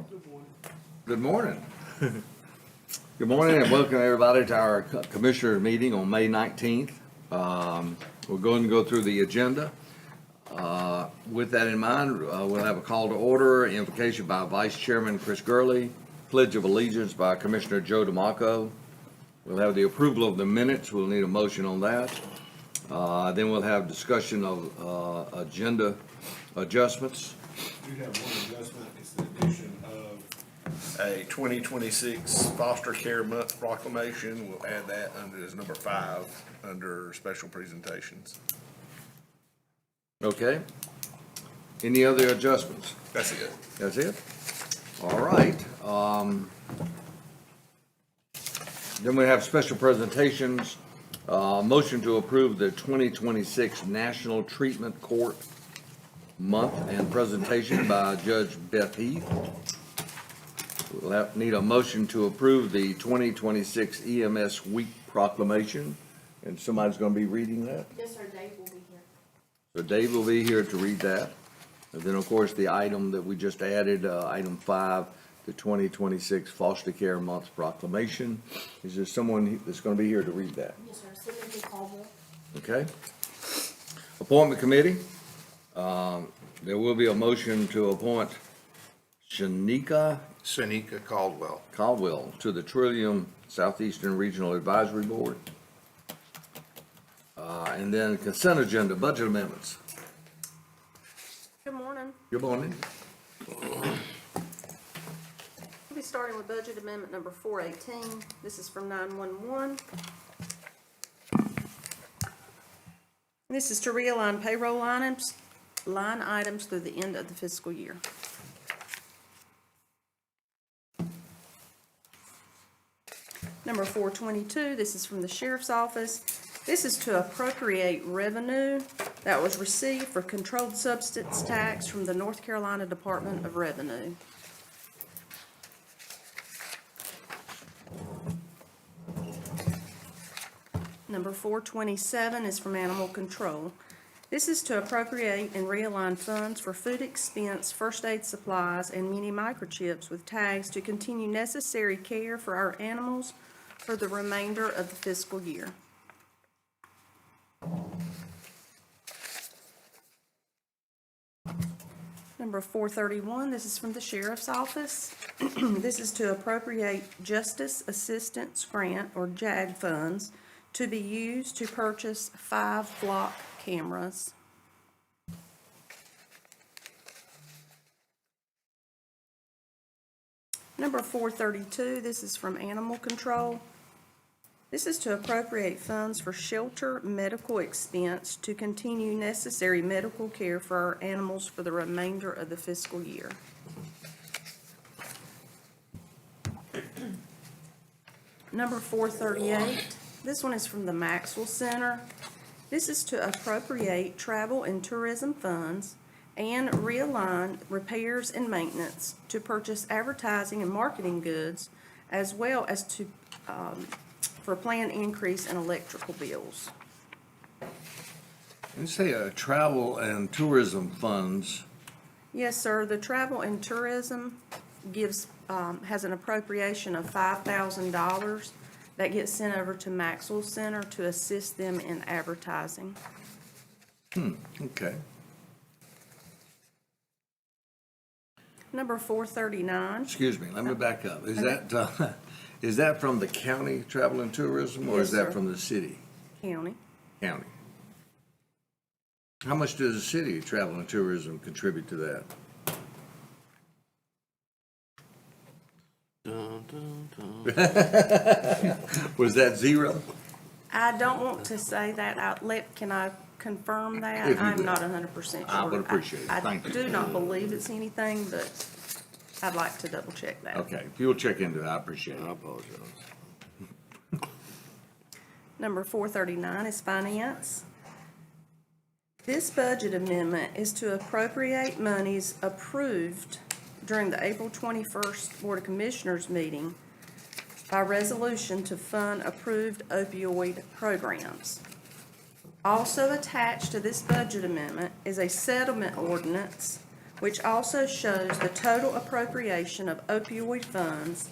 Good morning. Good morning and welcome everybody to our commissioner meeting on May 19th. We're going to go through the agenda. With that in mind, we'll have a call to order, invocation by Vice Chairman Chris Gurley, Pledge of Allegiance by Commissioner Joe D'Amaco. We'll have the approval of the minutes. We'll need a motion on that. Then we'll have discussion of agenda adjustments. We do have one adjustment, it's the addition of a 2026 foster care month proclamation. We'll add that under as number 5, under special presentations. Okay. Any other adjustments? That's it. That's it? All right. Then we have special presentations. Motion to approve the 2026 National Treatment Court Month and presentation by Judge Beth Heath. We'll need a motion to approve the 2026 EMS Week proclamation. And somebody's going to be reading that? Yes, sir, Dave will be here. So Dave will be here to read that. And then, of course, the item that we just added, item 5, the 2026 Foster Care Month proclamation. Is there someone that's going to be here to read that? Yes, sir, Timothy Caldwell. Okay. Appointment committee. There will be a motion to appoint Shanika Caldwell to the Trillium Southeastern Regional Advisory Board. And then consent agenda, budget amendments. Good morning. Good morning. We'll be starting with budget amendment number 418. This is from 911. This is to realign payroll line items through the end of the fiscal year. Number 422, this is from the Sheriff's Office. This is to appropriate revenue that was received for controlled substance tax from the North Carolina Department of Revenue. Number 427 is from Animal Control. This is to appropriate and realign funds for food expense, first aid supplies, and mini microchips with tags to continue necessary care for our animals for the remainder of the fiscal year. Number 431, this is from the Sheriff's Office. This is to appropriate Justice Assistance Grant, or JAG funds, to be used to purchase 5 flock cameras. Number 432, this is from Animal Control. This is to appropriate funds for shelter medical expense to continue necessary medical care for our animals for the remainder of the fiscal year. Number 438, this one is from the Maxwell Center. This is to appropriate travel and tourism funds and realign repairs and maintenance to purchase advertising and marketing goods, as well as to for planned increase in electrical bills. You say travel and tourism funds. Yes, sir. The travel and tourism has an appropriation of $5,000 that gets sent over to Maxwell Center to assist them in advertising. Okay. Number 439. Excuse me, let me back up. Is that from the county travel and tourism, or Yes, is that sir. from the city? County. County. How much does the city travel and tourism contribute to that? Was that zero? I don't want to say that outlet. Can I confirm that? If you I'm would. not 100% sure. I would appreciate it. Thank you. I do not believe it's anything, but I'd like to double check that. Okay, if you'll check into it, I appreciate I it. apologize. Number 439 is finance. This budget amendment is to appropriate monies approved during the April 21st Board of Commissioners meeting by resolution to fund approved opioid programs. Also attached to this budget amendment is a settlement ordinance which also shows the total appropriation of opioid funds,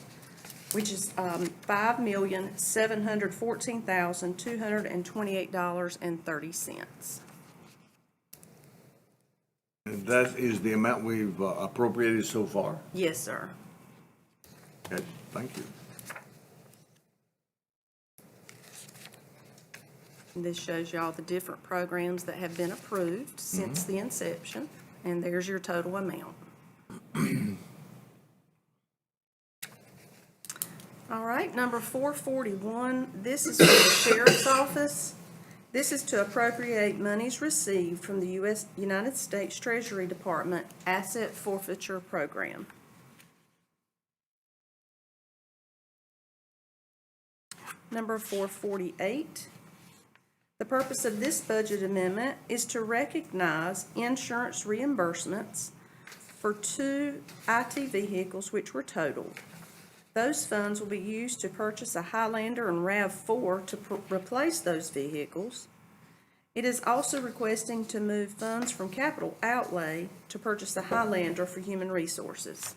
which is $5,714,228.30. And that is the amount we've appropriated so far? Yes, sir. Okay, thank you. And this shows you all the different programs that have been approved since the inception, and there's your total amount. All right, number 441, this is for the Sheriff's Office. This is to appropriate monies received from the United States Treasury Department Asset Forfeiture Program. Number 448, the purpose of this budget amendment is to recognize insurance reimbursements for 2 IT vehicles which were totaled. Those funds will be used to purchase a Highlander and RAV4 to replace those vehicles. It is also requesting to move funds from capital outlay to purchase a Highlander for human resources.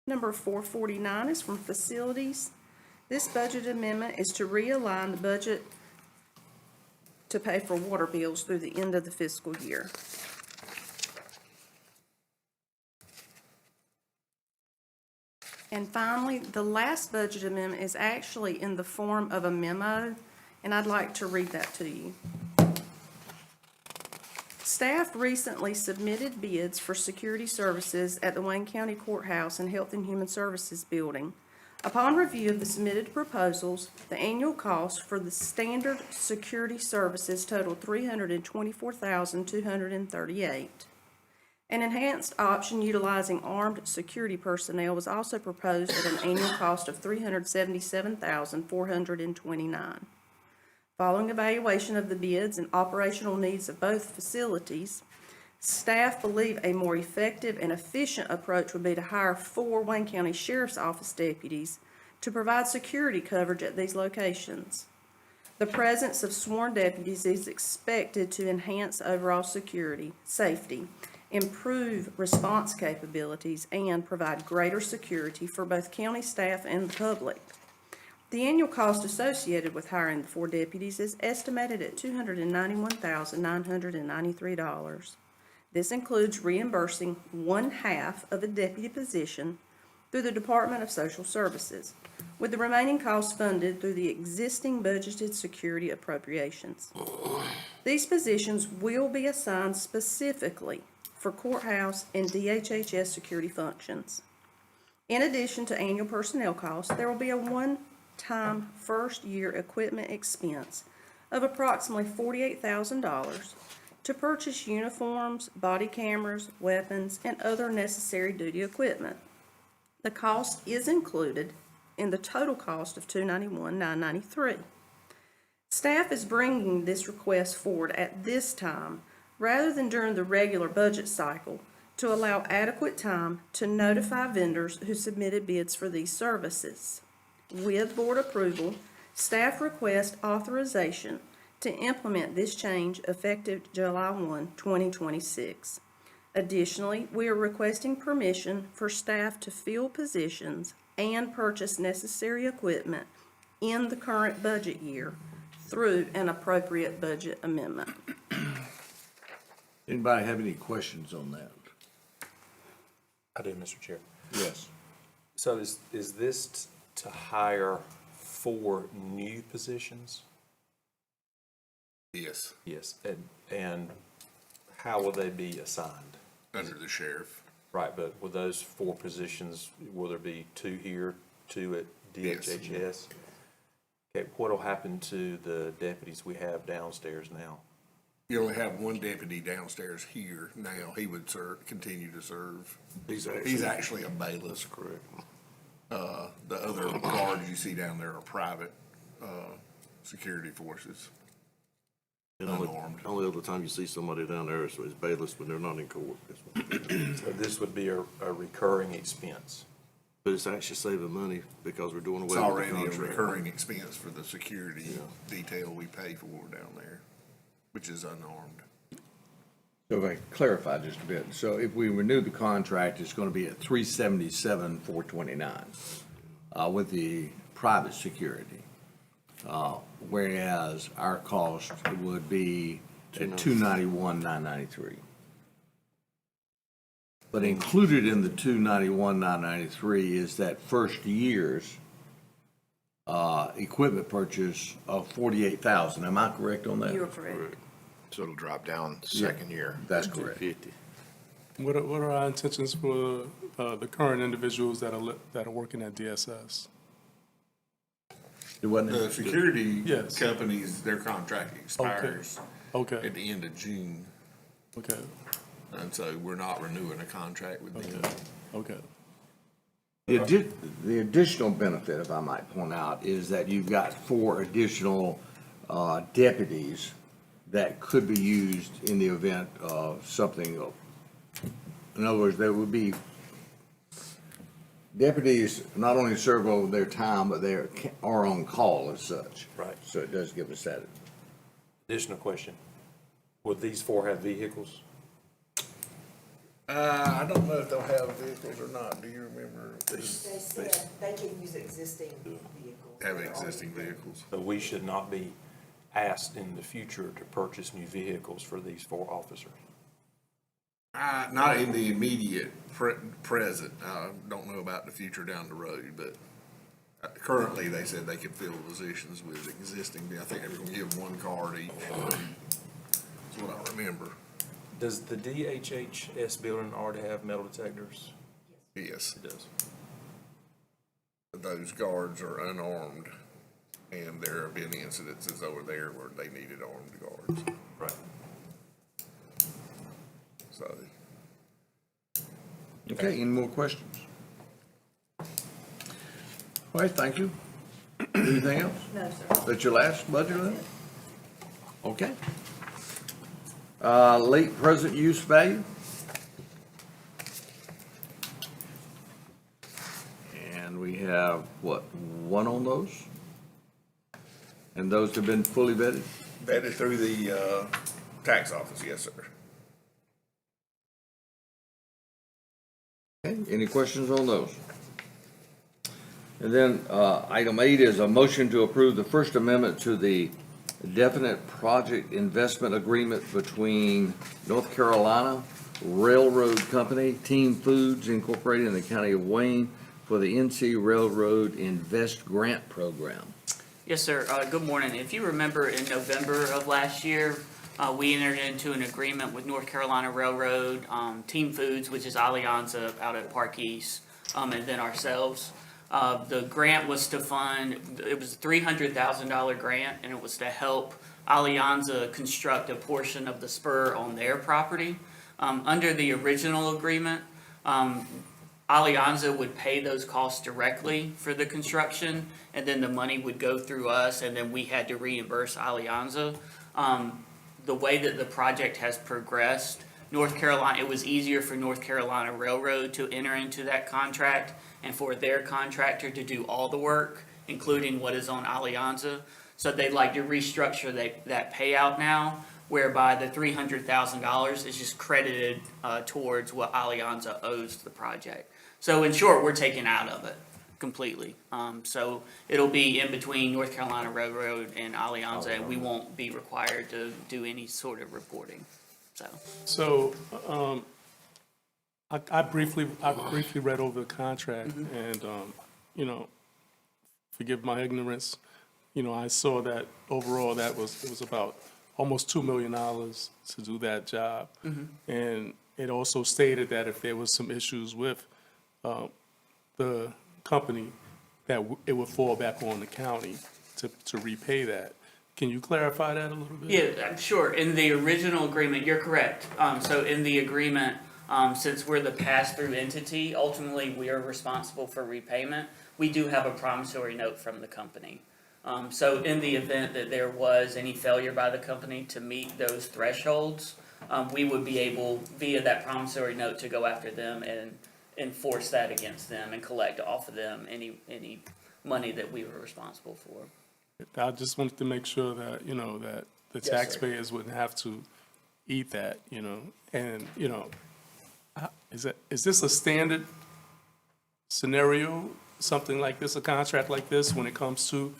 Number 449 is from Facilities. This budget amendment is to realign the budget to pay for water bills through the end of the fiscal year. And finally, the last budget amendment is actually in the form of a memo, and I'd like to read that to you. Staff recently submitted bids for security services at the Wayne County Courthouse and Health and Human Services Building. Upon review of the submitted proposals, the annual cost for the standard security services totaled $324,238. An enhanced option utilizing armed security personnel was also proposed at an annual cost of $377,429. Following evaluation of the bids and operational needs of both facilities, staff believe a more effective and efficient approach would be to hire 4 Wayne County Sheriff's Office deputies to provide security coverage at these locations. The presence of sworn deputies is expected to enhance overall safety, improve response capabilities, and provide greater security for both county staff and the public. The annual cost associated with hiring the 4 deputies is estimated at $291,993. This includes reimbursing 1/2 of a deputy position through the Department of Social Services, with the remaining costs funded through the existing budgeted security appropriations. These positions will be assigned specifically for courthouse and DHHS security functions. In addition to annual personnel costs, there will be a one-time first-year equipment expense of approximately $48,000 to purchase uniforms, body cameras, weapons, and other necessary duty equipment. The cost is included in the total cost of $291,993. Staff is bringing this request forward at this time rather than during the regular budget cycle to allow adequate time to notify vendors who submitted bids for these services. With board approval, staff requests authorization to implement this change effective July 1, 2026. Additionally, we are requesting permission for staff to fill positions and purchase necessary equipment in the current budget year through an appropriate budget amendment. Anybody have any questions on that? I do, Mr. Chair. Yes. So is this to hire 4 new positions? Yes, Yes. And how will they be assigned? under the sheriff. Right, but with those 4 positions, will there be 2 here, 2 at DHHS? Okay, what'll happen to the deputies we have downstairs now? You only have 1 deputy downstairs here now. He would continue to serve. He's actually a bailiff. Correct. The other guards you see down there are private, security forces. And Unarmed. only other time you see somebody down there is bailiffs when they're not in court. So this would be a recurring expense. But it's actually saving money because we're doing It's away with the already a contract. recurring expense for the security detail we pay for down there. which is unarmed. So if I clarify just a bit, so if we renew the contract, it's gonna be at 377, 429, with the private security. Whereas our cost would be at 291, 993. But included in the 291, 993 is that first year's equipment purchase of 48,000. Am I correct on that? You are correct. So it'll drop down second year. That's correct. 50. What are our intentions for the current individuals that are working at DSS? It wasn't, The security Yes. companies, their contract expires Okay, at the end of June, okay, and so we're not renewing a contract with them. okay. the additional benefit, if I might point out, is that you've got 4 additional deputies that could be used in the event of something. In other words, there would be deputies not only serve over their time, but they are on call as such. Right. So it does give us that. Additional question. Will these 4 have vehicles? I don't know if they'll have vehicles or not. Do you remember? They said they can use existing vehicles. Have existing vehicles. So we should not be asked in the future to purchase new vehicles for these 4 officers. Not in the immediate present. I don't know about the future down the road, but currently they said they could fill positions with existing. I think they're gonna give them 1 card each. That's what I remember. Does the DHHS building already have metal detectors? Yes, It does. those guards are unarmed, and there have been incidences over there where they needed armed guards. Right. So, Okay, any more questions? All right, thank you. Anything else? No, sir. That's your last budget then? Okay. Late present use value? And we have, what, 1 on those? And those have been fully vetted? vetted through the tax office, yes, sir. Okay, any questions on those? And then, item 8 is a motion to approve the First Amendment to the definite project investment agreement between North Carolina Railroad Company, Team Foods Incorporated, and the County of Wayne for the NC Railroad Invest Grant Program. Yes, sir. Good morning. If you remember, in November of last year, we entered into an agreement with North Carolina Railroad, Team Foods, which is Alianza out at Park East, and then ourselves. The grant was to fund, it was a $300,000 grant, and it was to help Alianza construct a portion of the spur on their property. Under the original agreement, Alianza would pay those costs directly for the construction, and then the money would go through us, and then we had to reimburse Alianza. The way that the project has progressed, North Carolina, it was easier for North Carolina Railroad to enter into that contract and for their contractor to do all the work, including what is on Alianza. So they'd like to restructure that payout now, whereby the $300,000 is just credited towards what Alianza owes the project. So in short, we're taking out of it completely. So it'll be in between North Carolina Railroad and Alianza, and we won't be required to do any sort of reporting. So, I briefly read over the contract and, you know, forgive my ignorance, you know, I saw that overall it was about almost $2 million to do that job. And it also stated that if there was some issues with, the company, that it would fall back on the county to repay that. Can you clarify that a little bit? Yeah, I'm sure. In the original agreement, you're correct. So in the agreement, since we're the pass-through entity, ultimately we are responsible for repayment. We do have a promissory note from the company. So in the event that there was any failure by the company to meet those thresholds, we would be able, via that promissory note, to go after them and enforce that against them and collect off of them any money that we were responsible for. I just wanted to make sure that, you know, that the Yes, sir. taxpayers wouldn't have to eat that, you know? And, you know, is this a standard scenario, something like this, a contract like this, when it comes to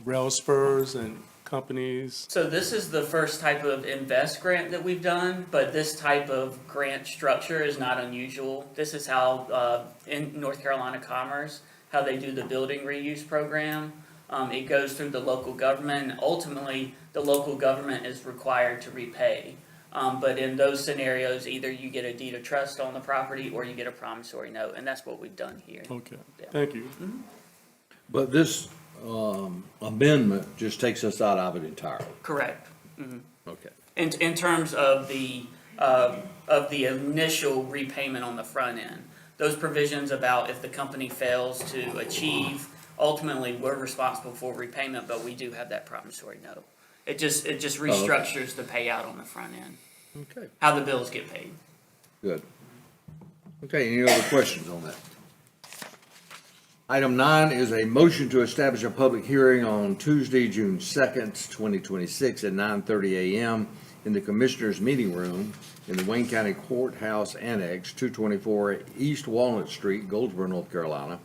rail spurs and companies? So this is the first type of invest grant that we've done, but this type of grant structure is not unusual. This is how, in North Carolina Commerce, how they do the building reuse program. It goes through the local government, and ultimately, the local government is required to repay. But in those scenarios, either you get a deed of trust on the property or you get a promissory note, and that's what we've done here. Okay, Yeah. thank you. But this amendment just takes us out of it entirely. Correct. Okay. In terms of the initial repayment on the front end. Those provisions about if the company fails to achieve, ultimately, we're responsible for repayment, but we do have that promissory note. It just restructures the payout on the front end, Okay, how the bills get paid. good. Okay, any other questions on that? Item 9 is a motion to establish a public hearing on Tuesday, June 2nd, 2026 at 9:30 a.m. in the Commissioners' Meeting Room in the Wayne County Courthouse Annex, 224 East Walnut Street, Goldsboro, North Carolina,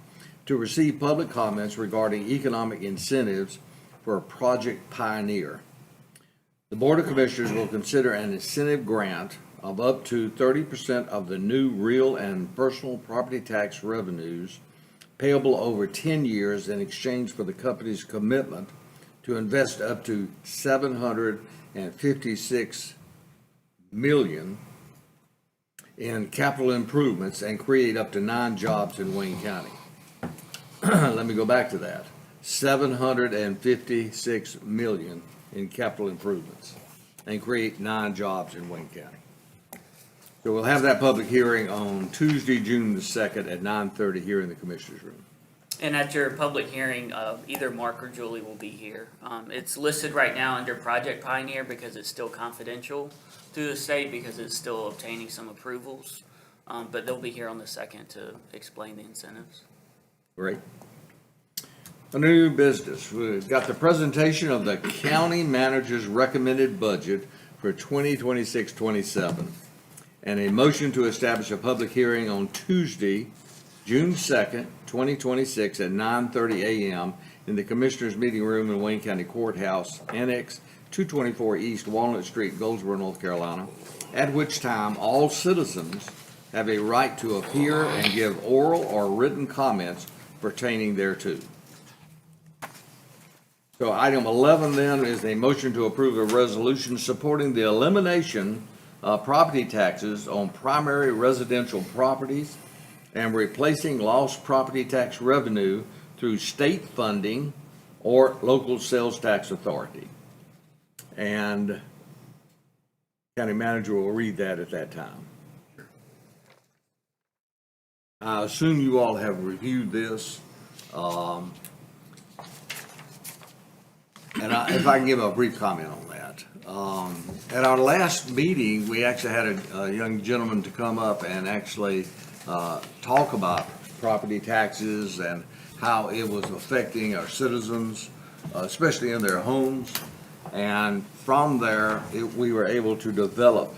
to receive public comments regarding economic incentives for Project Pioneer. The Board of Commissioners will consider an incentive grant of up to 30% of the new real and personal property tax revenues payable over 10 years in exchange for the company's commitment to invest up to $756 million in capital improvements and create up to 9 jobs in Wayne County. Let me go back to that. $756 million in capital improvements and create 9 jobs in Wayne County. So we'll have that public hearing on Tuesday, June the 2nd at 9:30 here in the Commissioners' Room. And at your public hearing, either Mark or Julie will be here. It's listed right now under Project Pioneer because it's still confidential through the state because it's still obtaining some approvals. But they'll be here on the 2nd to explain the incentives. Great. A new business. We've got the presentation of the county manager's recommended budget for 2026-27 and a motion to establish a public hearing on Tuesday, June 2nd, 2026 at 9:30 a.m. in the Commissioners' Meeting Room in Wayne County Courthouse, Annex 224 East Walnut Street, Goldsboro, North Carolina, at which time all citizens have a right to appear and give oral or written comments pertaining thereto. So item 11 then is a motion to approve a resolution supporting the elimination of property taxes on primary residential properties and replacing lost property tax revenue through state funding or local sales tax authority. And county manager will read that at that time. I assume you all have reviewed this. And if I can give a brief comment on that. At our last meeting, we actually had a young gentleman to come up and actually talk about property taxes and how it was affecting our citizens, especially in their homes. And from there, we were able to develop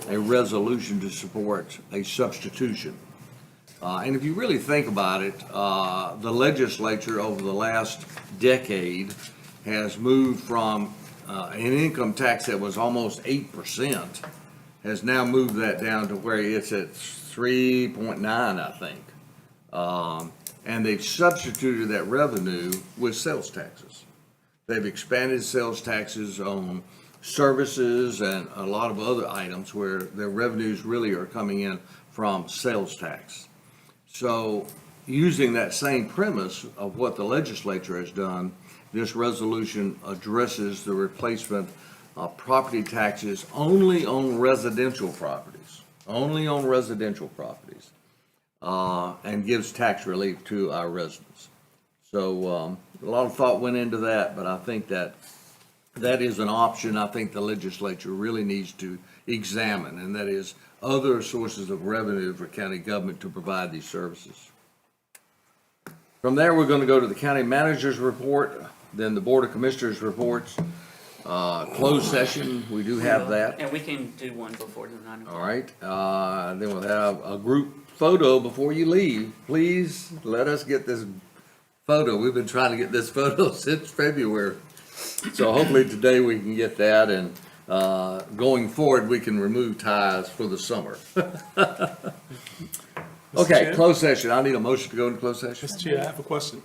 a resolution to support a substitution. And if you really think about it, the legislature over the last decade has moved from an income tax that was almost 8%, has now moved that down to where it's at 3.9, I think. And they've substituted that revenue with sales taxes. They've expanded sales taxes on services and a lot of other items where their revenues really are coming in from sales tax. So using that same premise of what the legislature has done, this resolution addresses the replacement of property taxes only on residential properties, and gives tax relief to our residents. So a lot of thought went into that, but I think that is an option I think the legislature really needs to examine, and that is other sources of revenue for county government to provide these services. From there, we're going to go to the county manager's report, then the Board of Commissioners reports. Closed session, we do have that. And we can do one before the 9 o'clock. All right, then we'll have a group photo before you leave. Please let us get this photo. We've been trying to get this photo since February. So hopefully today we can get that, and going forward, we can remove ties for the summer. Okay, Chair? closed session. I need a motion to go into closed session. Mr. Chair, I have a question.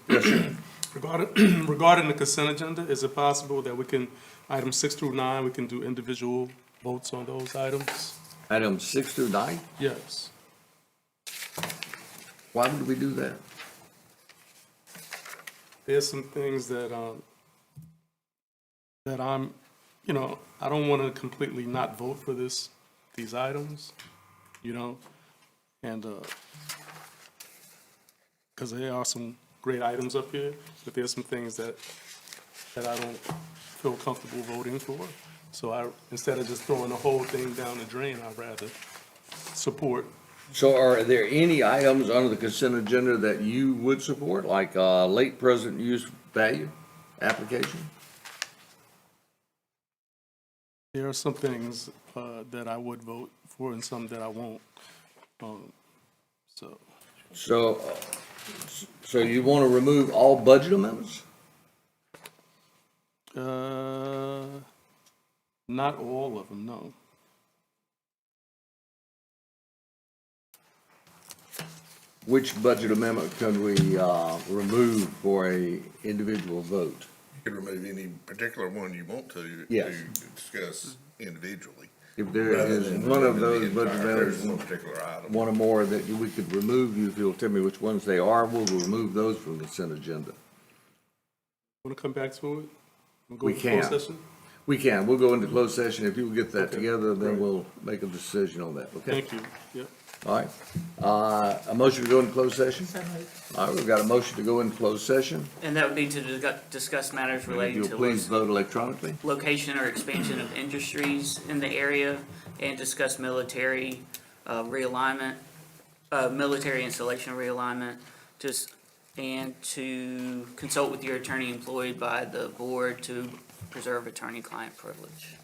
Regarding the consent agenda, is it possible that we can, items 6 through 9, we can do individual votes on those items? Item 6 through 9, Yes. why would we do that? There's some things that, that I'm, I don't want to completely not vote for these items, and, because there are some great items up here, but there's some things that I don't feel comfortable voting for. So instead of just throwing the whole thing down the drain, I'd rather support. So are there any items under the consent agenda that you would support, like late present use value application? There are some things that I would vote for and some that I won't. So you want to remove all budget amendments? Not all of them, no. Which budget amendment can we remove for a individual vote? You can remove any particular one you want to Yes. discuss individually. If there rather is than one of removing those the budget entire- There's one amendments, particular item. one or more that we could remove, if you'll tell me which ones they are, we'll remove those from the consent agenda. Want to come back to it? We'll go We into closed can. session? We can, we'll go into closed session. If you will get that together, then we'll make a decision on that, okay? Thank you. Yep. All right. A motion to go into closed session? All right, we've got a motion to go into closed session. And that would be to discuss matters If relating you'll to please vote electronically. location or expansion of industries in the area and discuss military realignment, military installation realignment, and to consult with your attorney employed by the board to preserve attorney-client privilege.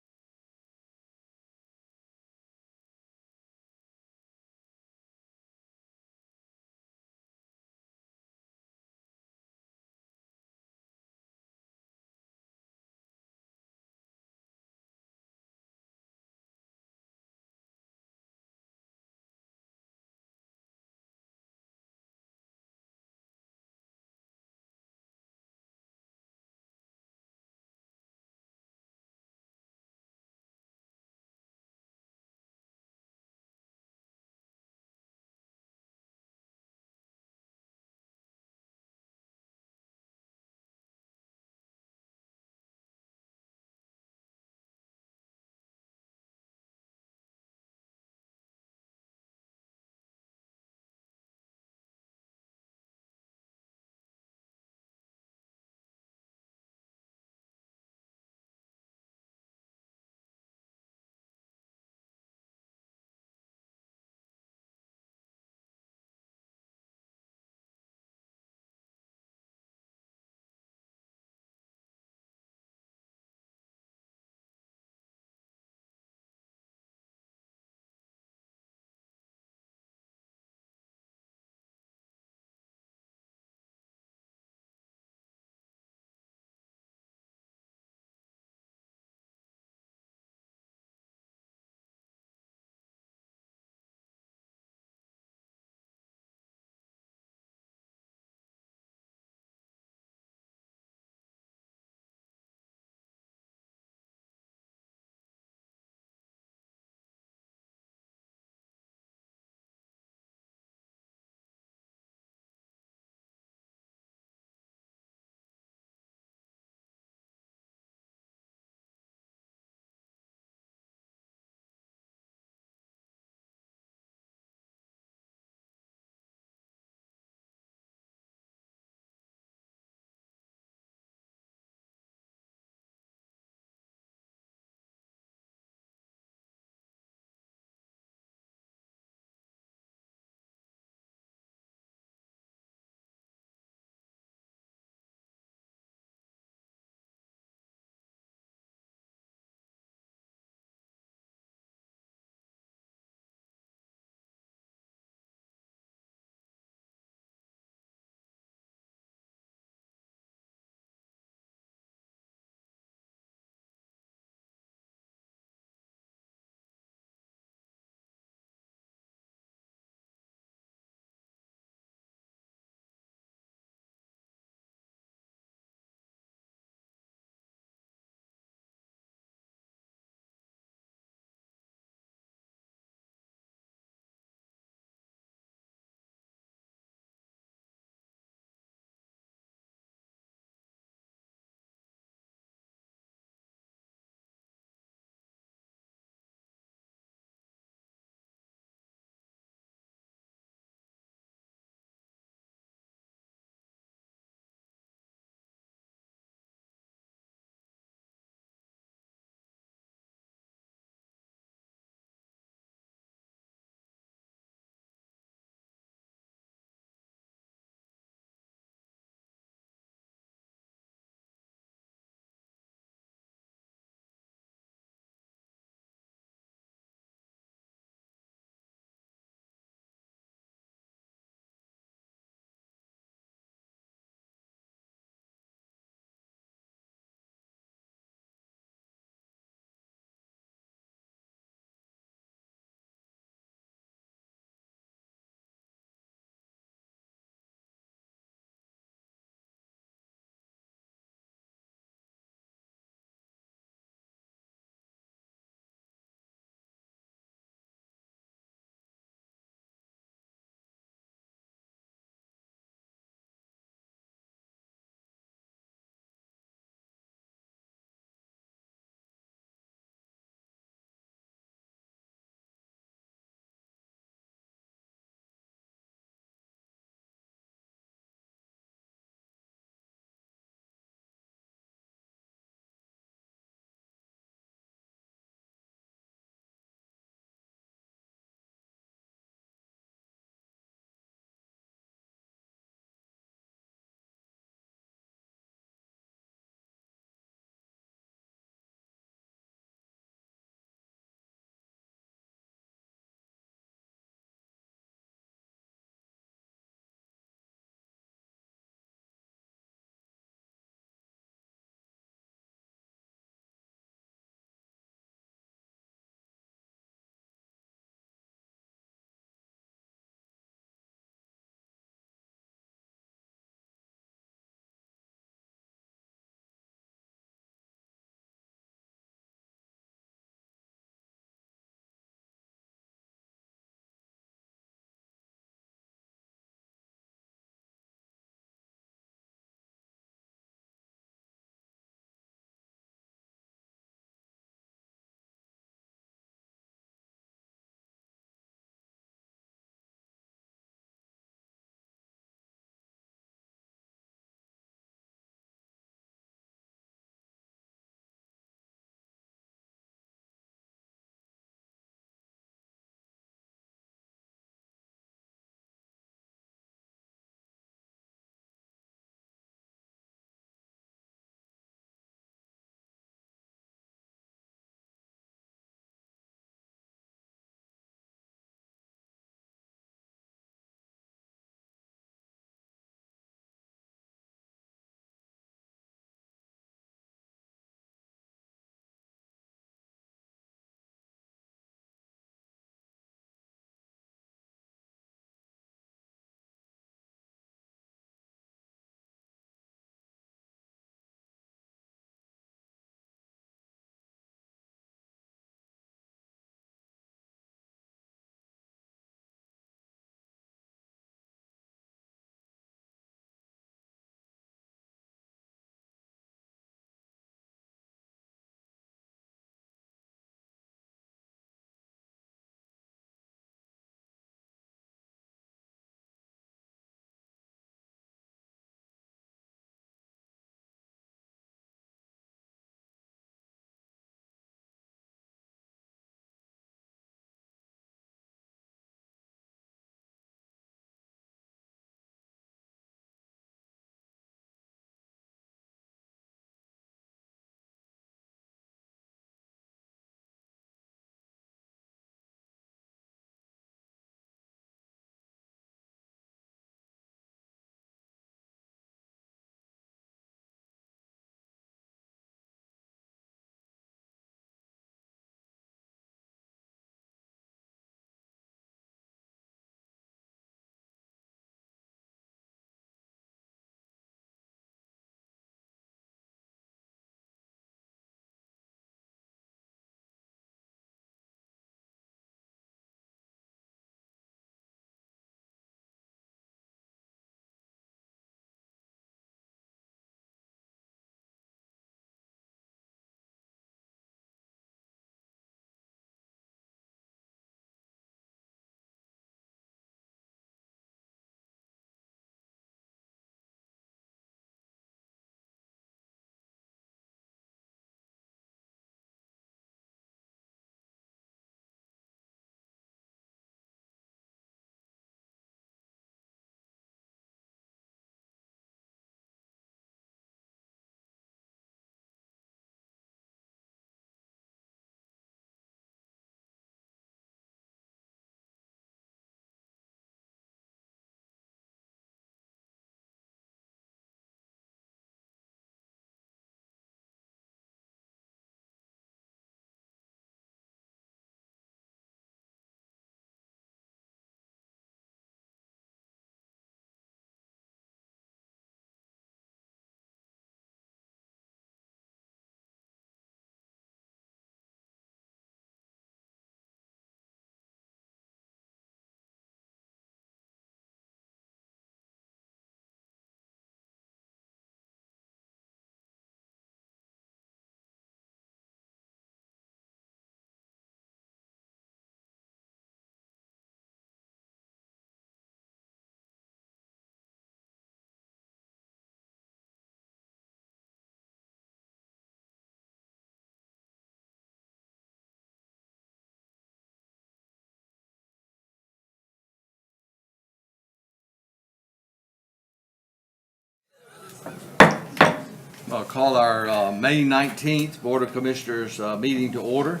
Call our May 19th Board of Commissioners meeting to order.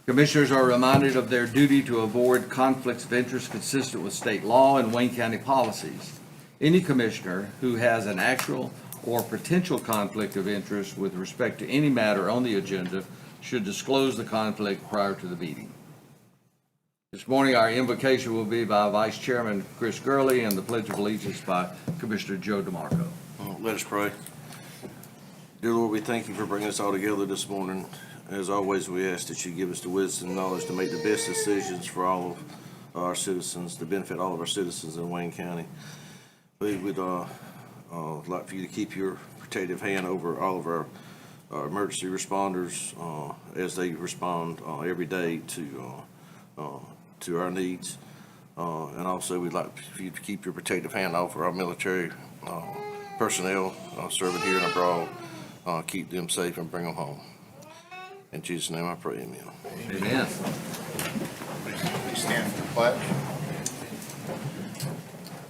Commissioners are reminded of their duty to avoid conflicts of interest consistent with state law and Wayne County policies. Any commissioner who has an actual or potential conflict of interest with respect to any matter on the agenda should disclose the conflict prior to the meeting. This morning, our invocation will be by Vice Chairman Chris Gurley and the Pledge of Allegiance by Commissioner Joe DeMarco. Let us pray. Dear Lord, we thank you for bringing us all together this morning. As always, we ask that you give us the wisdom and knowledge to make the best decisions for all of our citizens, to benefit all of our citizens in Wayne County. We would like for you to keep your protective hand over all of our emergency responders as they respond every day to our needs. And also, we'd like for you to keep your protective hand over our military personnel serving here and abroad. Keep them safe and bring them home. In Jesus' name I pray, amen. Amen. Please stand for the pledge.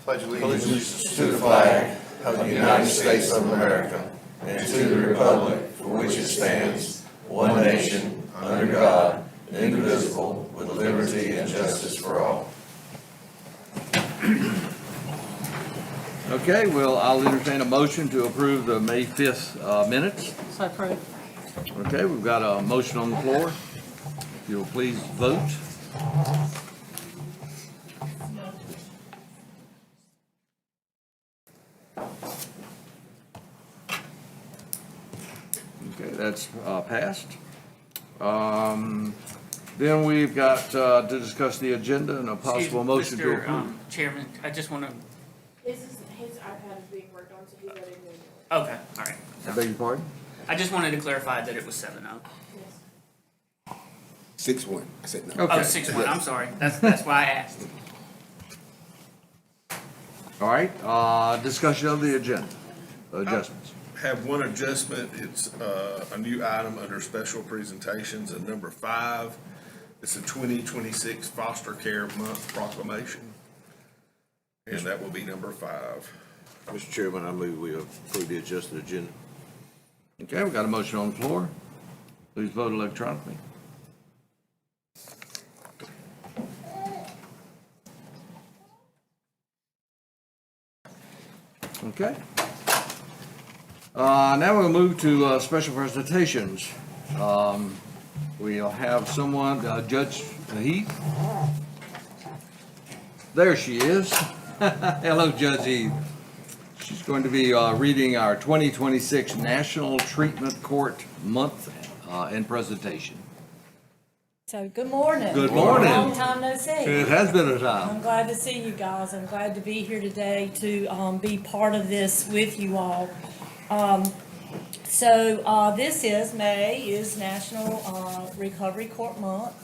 Pledge allegiance To the flag of the United States of America and to the republic for which it stands, one nation, under God, indivisible, with liberty and justice for all. Okay, well, I'll entertain a motion to approve the May 5th minutes. So approved. Okay, we've got a motion on the floor. If you'll please vote. Okay, that's passed. Then we've got to discuss the agenda and a possible motion to Mr. approve. Chairman, I just want to, His iPad is being worked on, so he's letting me okay, all right. I beg your pardon? I just wanted to clarify that it was 7-0. know. 6-1. I said no. Okay. Oh, 6-1, I'm sorry. That's why I asked. All right, discussion of the agenda, adjustments. Have one adjustment. It's a new item under special presentations, and number 5. It's a 2026 Foster Care Month proclamation. And that will be number 5. Mr. Chairman, I move we approve the adjusted agenda. Okay, we've got a motion on the floor. Please vote electronically. Okay. Now we'll move to special presentations. We'll have someone, Judge Heath. There she is. Hello, Judge Heath. She's going to be reading our 2026 National Treatment Court Month and presentation. So, good morning. Good morning. Long time no see. It has been a time. I'm glad to see you guys. I'm glad to be here today to be part of this with you all. This is May is National Recovery Court Month.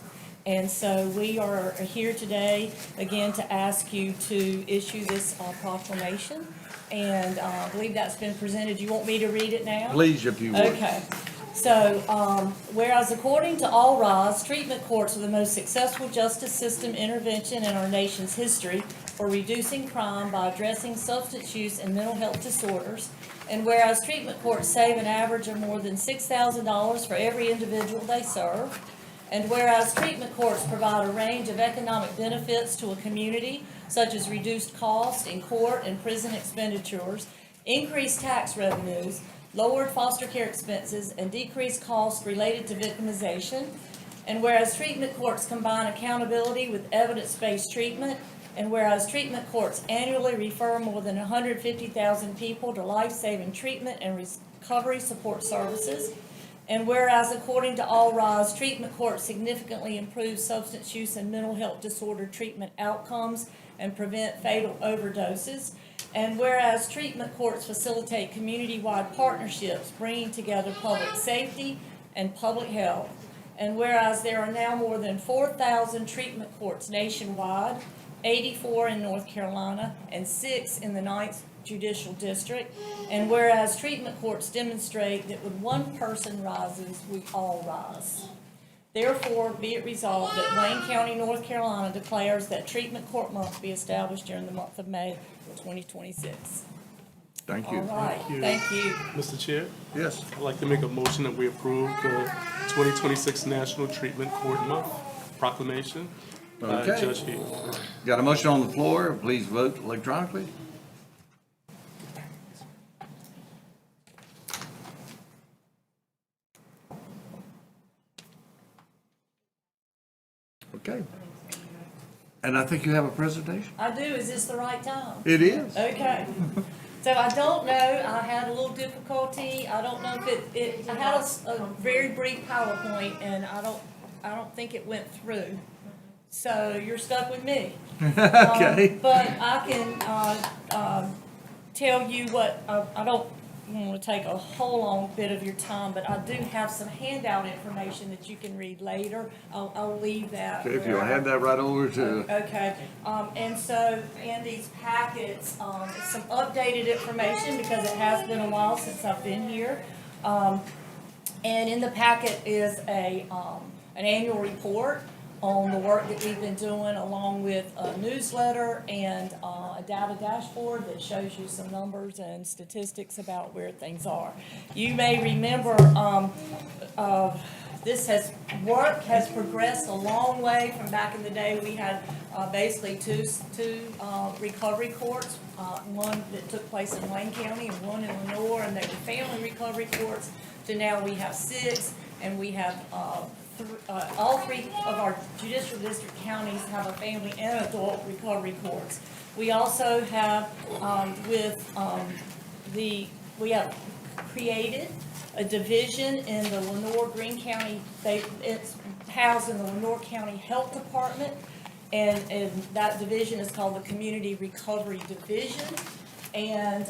And so we are here today again to ask you to issue this proclamation. And I believe that's been presented. You want me to read it now? Please, if you would. Okay. So, whereas according to All Rise, treatment courts are the most successful justice system intervention in our nation's history for reducing crime by addressing substance use and mental health disorders. And whereas treatment courts save an average of more than $6,000 for every individual they serve. And whereas treatment courts provide a range of economic benefits to a community, such as reduced costs in court and prison expenditures, increased tax revenues, lowered foster care expenses, and decreased costs related to victimization. And whereas treatment courts combine accountability with evidence-based treatment, and whereas treatment courts annually refer more than 150,000 people to life-saving treatment and recovery support services, and whereas according to All Rise, treatment courts significantly improve substance use and mental health disorder treatment outcomes and prevent fatal overdoses, and whereas treatment courts facilitate community-wide partnerships bringing together public safety and public health, and whereas there are now more than 4,000 treatment courts nationwide, 84 in North Carolina, and 6 in the 9th Judicial District, and whereas treatment courts demonstrate that when one person rises, we all rise. Therefore, be it resolved that Wayne County, North Carolina declares that Treatment Court Month be established during the month of May 2026. Thank you. All right, you. thank you. Mr. Chair, Yes. I'd like to make a motion that we approve the 2026 National Treatment Court Month proclamation by Okay. Judge Hill. Got a motion on the floor. Please vote electronically. Okay. And I think you have a presentation? I do, is this the right time? It is. Okay. So I don't know, I had a little difficulty, I don't know if I had a very brief PowerPoint and I don't think it went through. So you're stuck with me. Okay. But I can, tell you what, I don't want to take a whole long bit of your time, but I do have some handout information that you can read later. I'll leave that. Okay, if you'll hand that right over to, Okay, and so in these packets, it's some updated information because it has been a while since I've been here. And in the packet is an annual report on the work that we've been doing, along with a newsletter and a data dashboard that shows you some numbers and statistics about where things are. You may remember, work has progressed a long way from back in the day. We had basically two recovery courts, one that took place in Wayne County and one in Lenoir, and they were family recovery courts, to now we have 6, and we have all 3 of our judicial district counties have a family and adult recovery courts. We also have, we have created a division in the Lenoir Greene County, it's housed in the Lenoir County Health Department, and that division is called the Community Recovery Division. And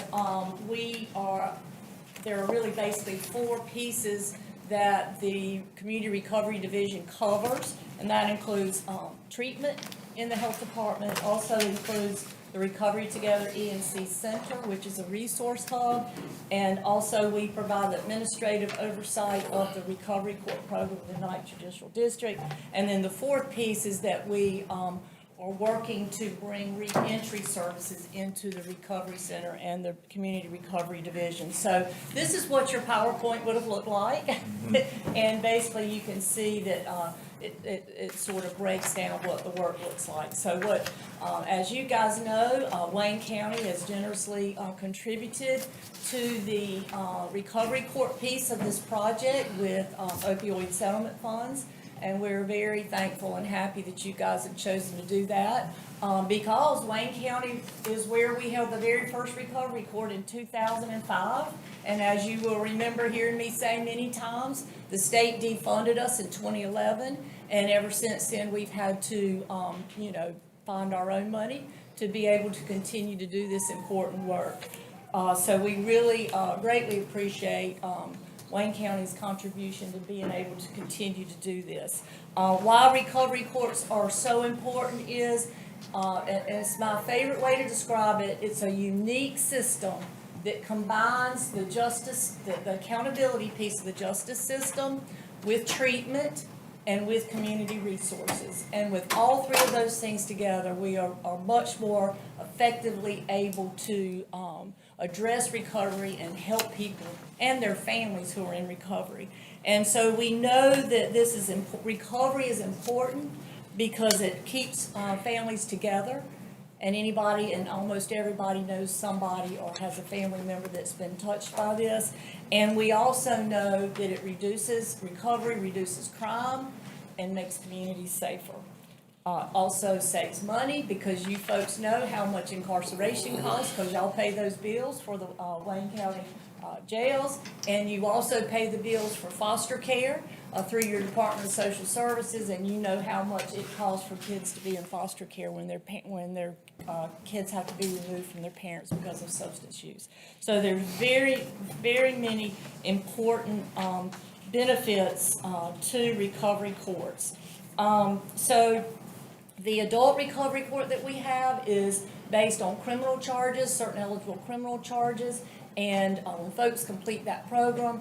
there are really basically 4 pieces that the Community Recovery Division covers, and that includes treatment in the health department, also includes the Recovery Together E&C Center, which is a resource hub, and also we provide the administrative oversight of the Recovery Court program in the 9th Judicial District. And then the 4th piece is that we are working to bring reentry services into the Recovery Center and the Community Recovery Division. So this is what your PowerPoint would have looked like. And basically you can see that it sort of breaks down what the work looks like. So what, as you guys know, Wayne County has generously contributed to the recovery court piece of this project with opioid settlement funds. And we're very thankful and happy that you guys have chosen to do that, because Wayne County is where we held the very first recovery court in 2005. And as you will remember hearing me say many times, the state defunded us in 2011, and ever since then we've had to, find our own money to be able to continue to do this important work. So we really greatly appreciate Wayne County's contribution to being able to continue to do this. Why recovery courts are so important is, and it's my favorite way to describe it, it's a unique system that combines the justice, the accountability piece of the justice system with treatment and with community resources. And with all 3 of those things together, we are much more effectively able to address recovery and help people and their families who are in recovery. And so we know that recovery is important because it keeps families together, and anybody and almost everybody knows somebody or has a family member that's been touched by this. And we also know that it reduces crime and makes communities safer. Also saves money because you folks know how much incarceration costs, because y'all pay those bills for the Wayne County jails, and you also pay the bills for foster care through your Department of Social Services, and you know how much it costs for kids to be in foster care when their kids have to be removed from their parents because of substance use. So there's very, very many important benefits to recovery courts. So the adult recovery court that we have is based on criminal charges, certain eligible criminal charges, and when folks complete that program,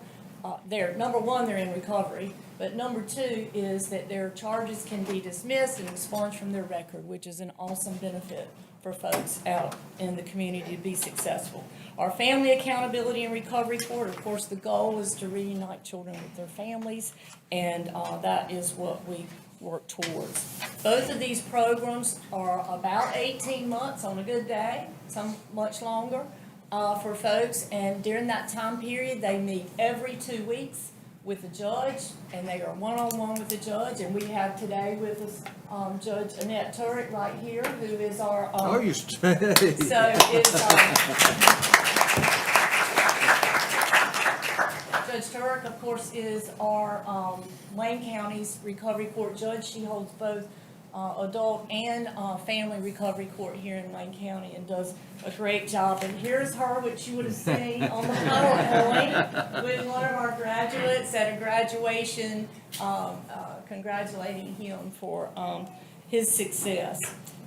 number 1, they're in recovery, but number 2 is that their charges can be dismissed and expunged from their record, which is an awesome benefit for folks out in the community to be successful. Our Family Accountability and Recovery Court, of course, the goal is to reunite children with their families, and that is what we work towards. Both of these programs are about 18 months on a good day, some much longer, for folks, and during that time period, they meet every 2 weeks with the judge, and they are one-on-one with the judge, and we have today with us, Judge Annette Turek right here, who is our, Oh, you so it's, Judge Turek, of course, is our, Wayne County's Recovery Court judge. She holds both, adult and, family recovery court here in Wayne County and does a great job. And here's her, which you would have seen on the PowerPoint with one of our graduates at a graduation, congratulating him for, his success.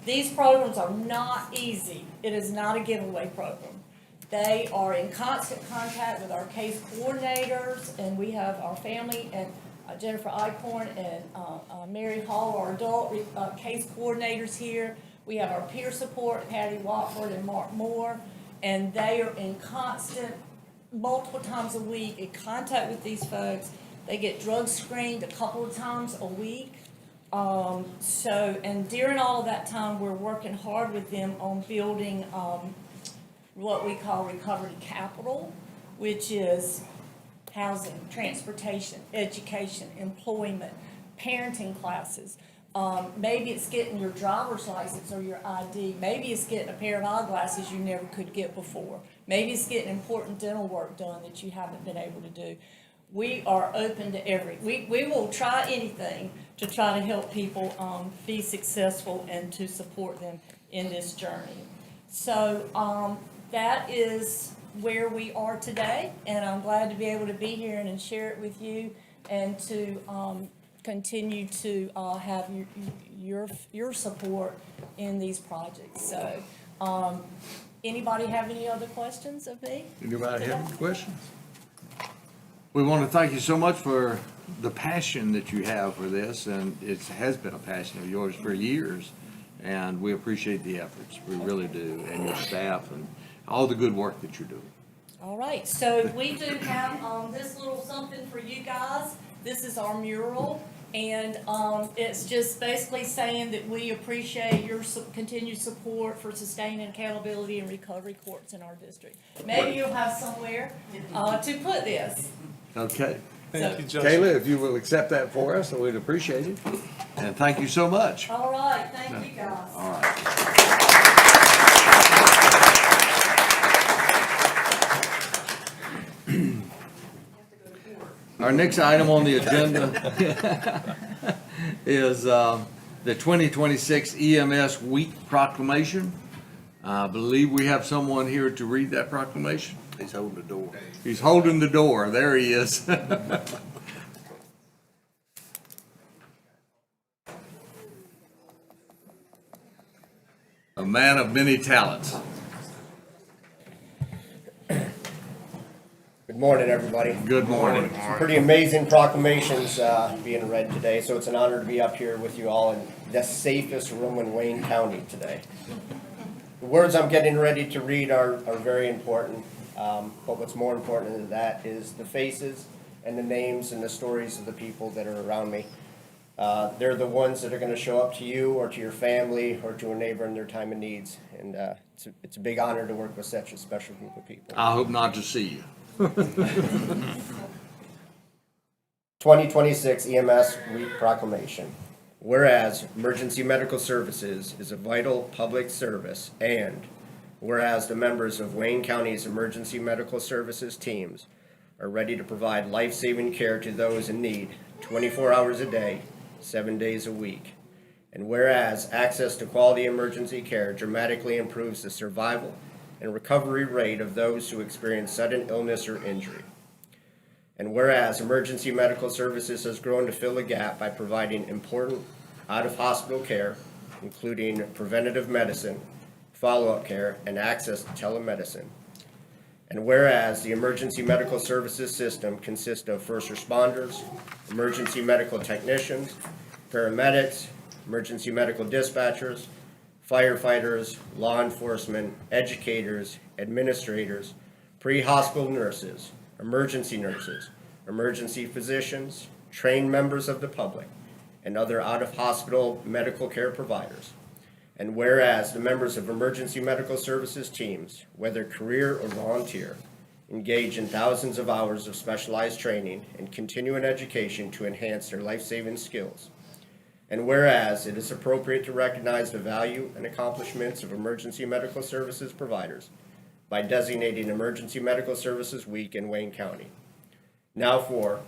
These programs are not easy. It is not a giveaway program. They are in constant contact with our case coordinators, and we have our family and Jennifer Eichhorn and Mary Hall, our adult case coordinators here. We have our peer support, Patty Watford and Mark Moore, and they are in constant, multiple times a week, in contact with these folks. They get drug screened a couple of times a week. And during all of that time, we're working hard with them on building what we call recovery capital, which is housing, transportation, education, employment, parenting classes. Maybe it's getting your driver's license or your ID. Maybe it's getting a pair of eyeglasses you never could get before. Maybe it's getting important dental work done that you haven't been able to do. We are open to we will try anything to try to help people be successful and to support them in this journey. So that is where we are today, and I'm glad to be able to be here and share it with you and to continue to have your support in these projects. So anybody have any other questions of me? Anybody have any questions? We want to thank you so much for the passion that you have for this, and it has been a passion of yours for years, and we appreciate the efforts. We really do, and your staff and all the good work that you're doing. All right, so we do have this little something for you guys. This is our mural, and it's just basically saying that we appreciate your continued support for sustaining accountability and recovery courts in our district. Maybe you'll have somewhere to put this. Okay. Thank you, Judge. Kayla, if you will accept that for us, we'd appreciate it. And thank you so much. All right, thank you guys. All right. Our next item on the agenda is the 2026 EMS Week proclamation. I believe we have someone here to read that proclamation. He's holding the door. He's holding the door. There he is. A man of many talents. Good morning, everybody. Good morning. Some pretty amazing proclamations being read today, so it's an honor to be up here with you all in the safest room in Wayne County today. The words I'm getting ready to read are very important, but what's more important than that is the faces and the names and the stories of the people that are around me. They're the ones that are going to show up to you or to your family or to a neighbor in their time of needs, and it's a big honor to work with such a special group of people. I hope not to see you. 2026 EMS Week Proclamation. Whereas emergency medical services is a vital public service, and whereas the members of Wayne County's emergency medical services teams are ready to provide life-saving care to those in need 24 hours a day, 7 days a week. And whereas access to quality emergency care dramatically improves the survival and recovery rate of those who experience sudden illness or injury. And whereas emergency medical services has grown to fill a gap by providing important out-of-hospital care, including preventative medicine, follow-up care, and access to telemedicine. And whereas the emergency medical services system consists of first responders, emergency medical technicians, paramedics, emergency medical dispatchers, firefighters, law enforcement, educators, administrators, pre-hospital nurses, emergency physicians, trained members of the public, and other out-of-hospital medical care providers. And whereas the members of emergency medical services teams, whether career or volunteer, engage in thousands of hours of specialized training and continuing education to enhance their life-saving skills. And whereas it is appropriate to recognize the value and accomplishments of emergency medical services providers by designating Emergency Medical Services Week in Wayne County. Now therefore,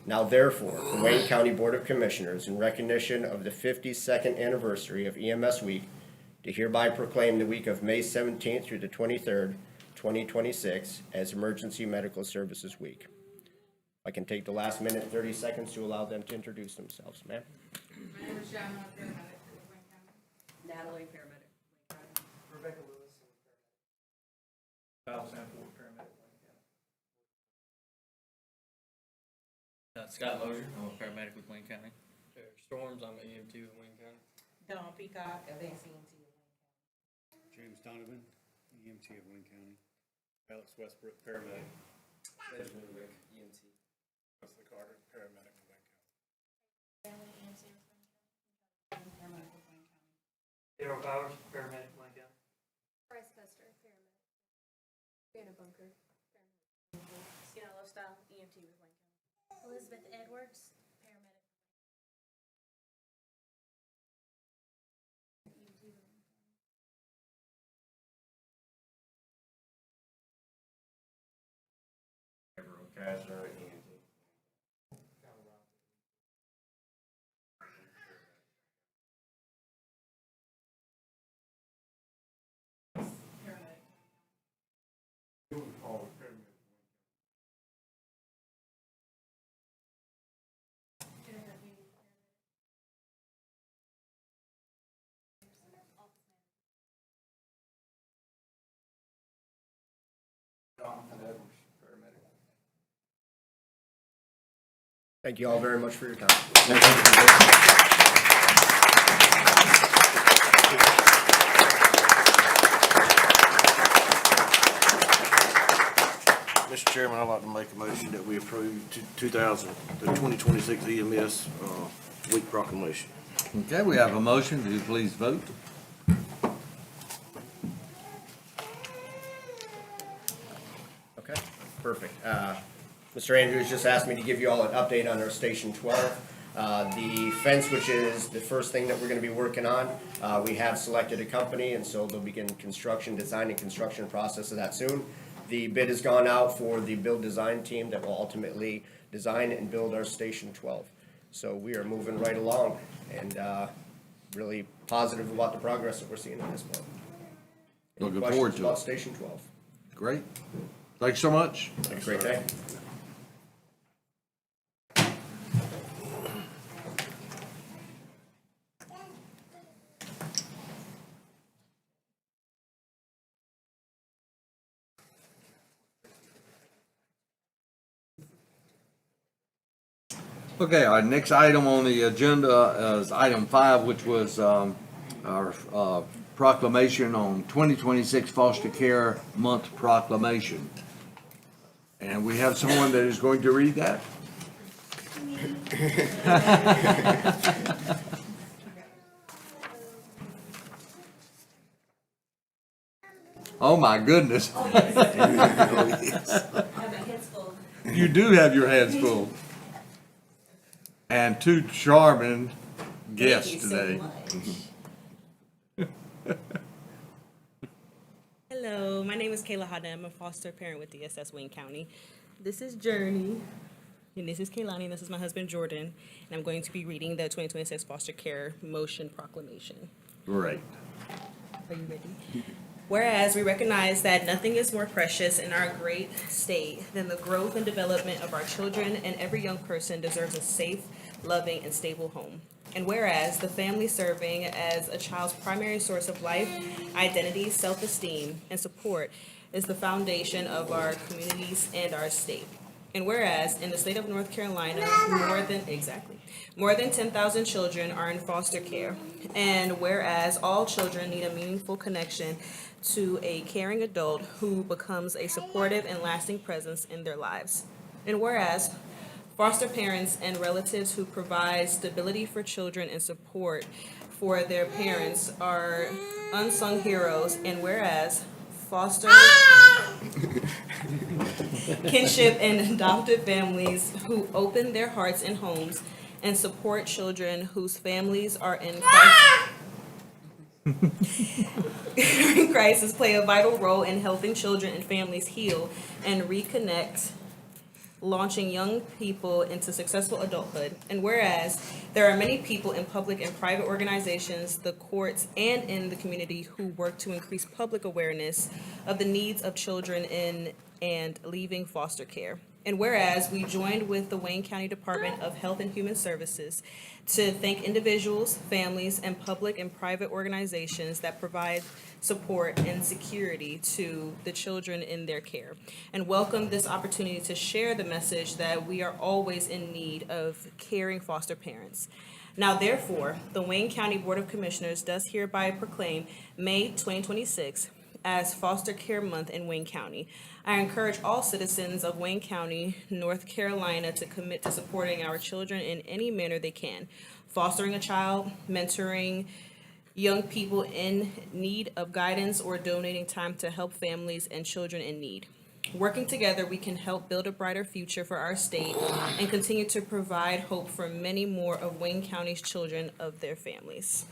the Wayne County Board of Commissioners, in recognition of the 52nd anniversary of EMS Week, to hereby proclaim the week of May 17th through the 23rd, 2026 as Emergency Medical Services Week. I can take the last minute, 30 seconds to allow them to introduce themselves, ma'am. My name is Sharon, I'm a paramedic with Wayne County. Natalie, paramedic. Rebecca Lewis, Kyle Sanford, paramedic, Wayne County. Scott Lozier, I'm a paramedic with Wayne County. Eric Storms, I'm an EMT with Wayne County. Dawn Peacock, advanced EMT. James Donovan, EMT of Wayne County. Alex Westbrook, paramedic. Benjamin Rick, EMT. Wesley Carter, paramedic with Wayne County. Daryl Bowers, paramedic, Wayne County. Bryce Custer, paramedic. Brianna Bunker, paramedic. Sienna Lifestyle, EMT with Wayne County. Elizabeth Edwards, paramedic. Kaiser, EMT. Jonathan Edwards, paramedic. Thank you all very much for your time. Mr. Chairman, I'd like to make a motion that we approve the 2026 EMS Week proclamation. Okay, we have a motion. Do you please vote? Okay, perfect. Mr. Andrews just asked me to give you all an update on our Station 12. The fence, which is the first thing that we're gonna be working on, we have selected a company, and so they'll begin design and construction process of that soon. The bid has gone out for the build design team that will ultimately design and build our Station 12. So we are moving right along and really positive about the progress that we're seeing at this point. Any Looking questions forward to about it. Station 12? Great. Thanks so much. Have a great day. Okay, our next item on the agenda is item 5, which was our proclamation on 2026 Foster Care Month proclamation. And we have someone that is going to read that. Oh, my goodness. You do have your hands full. And two charming guests today. Hello, my name is Kayla Hadda. I'm a foster parent with DSS Wayne County. This is Journey, and this is Kaylani, and this is my husband Jordan, and I'm going to be reading the 2026 Foster Care Motion Proclamation. Great. Are you ready? Whereas we recognize that nothing is more precious in our great state than the growth and development of our children, and every young person deserves a safe, loving, and stable home. And whereas the family serving as a child's primary source of life, identity, self-esteem, and support is the foundation of our communities and our state. And whereas in the state of North Carolina, more than 10,000 children are in foster care. And whereas all children need a meaningful connection to a caring adult who becomes a supportive and lasting presence in their lives. And whereas foster parents and relatives who provide stability for children and support for their parents are unsung heroes, and whereas foster kinship and adoptive families who open their hearts and homes and support children whose families are in crisis play a vital role in helping children and families heal and reconnect, launching young people into successful adulthood. And whereas there are many people in public and private organizations, the courts, and in the community who work to increase public awareness of the needs of children in and leaving foster care. And whereas we joined with the Wayne County Department of Health and Human Services to thank individuals, families, and public and private organizations that provide support and security to the children in their care, and welcome this opportunity to share the message that we are always in need of caring foster parents. Now therefore, the Wayne County Board of Commissioners does hereby proclaim May 2026 as Foster Care Month in Wayne County. I encourage all citizens of Wayne County, North Carolina, to commit to supporting our children in any manner they can, fostering a child, mentoring young people in need of guidance, or donating time to help families and children in need. Working together, we can help build a brighter future for our state and continue to provide hope for many more of Wayne County's children of their families.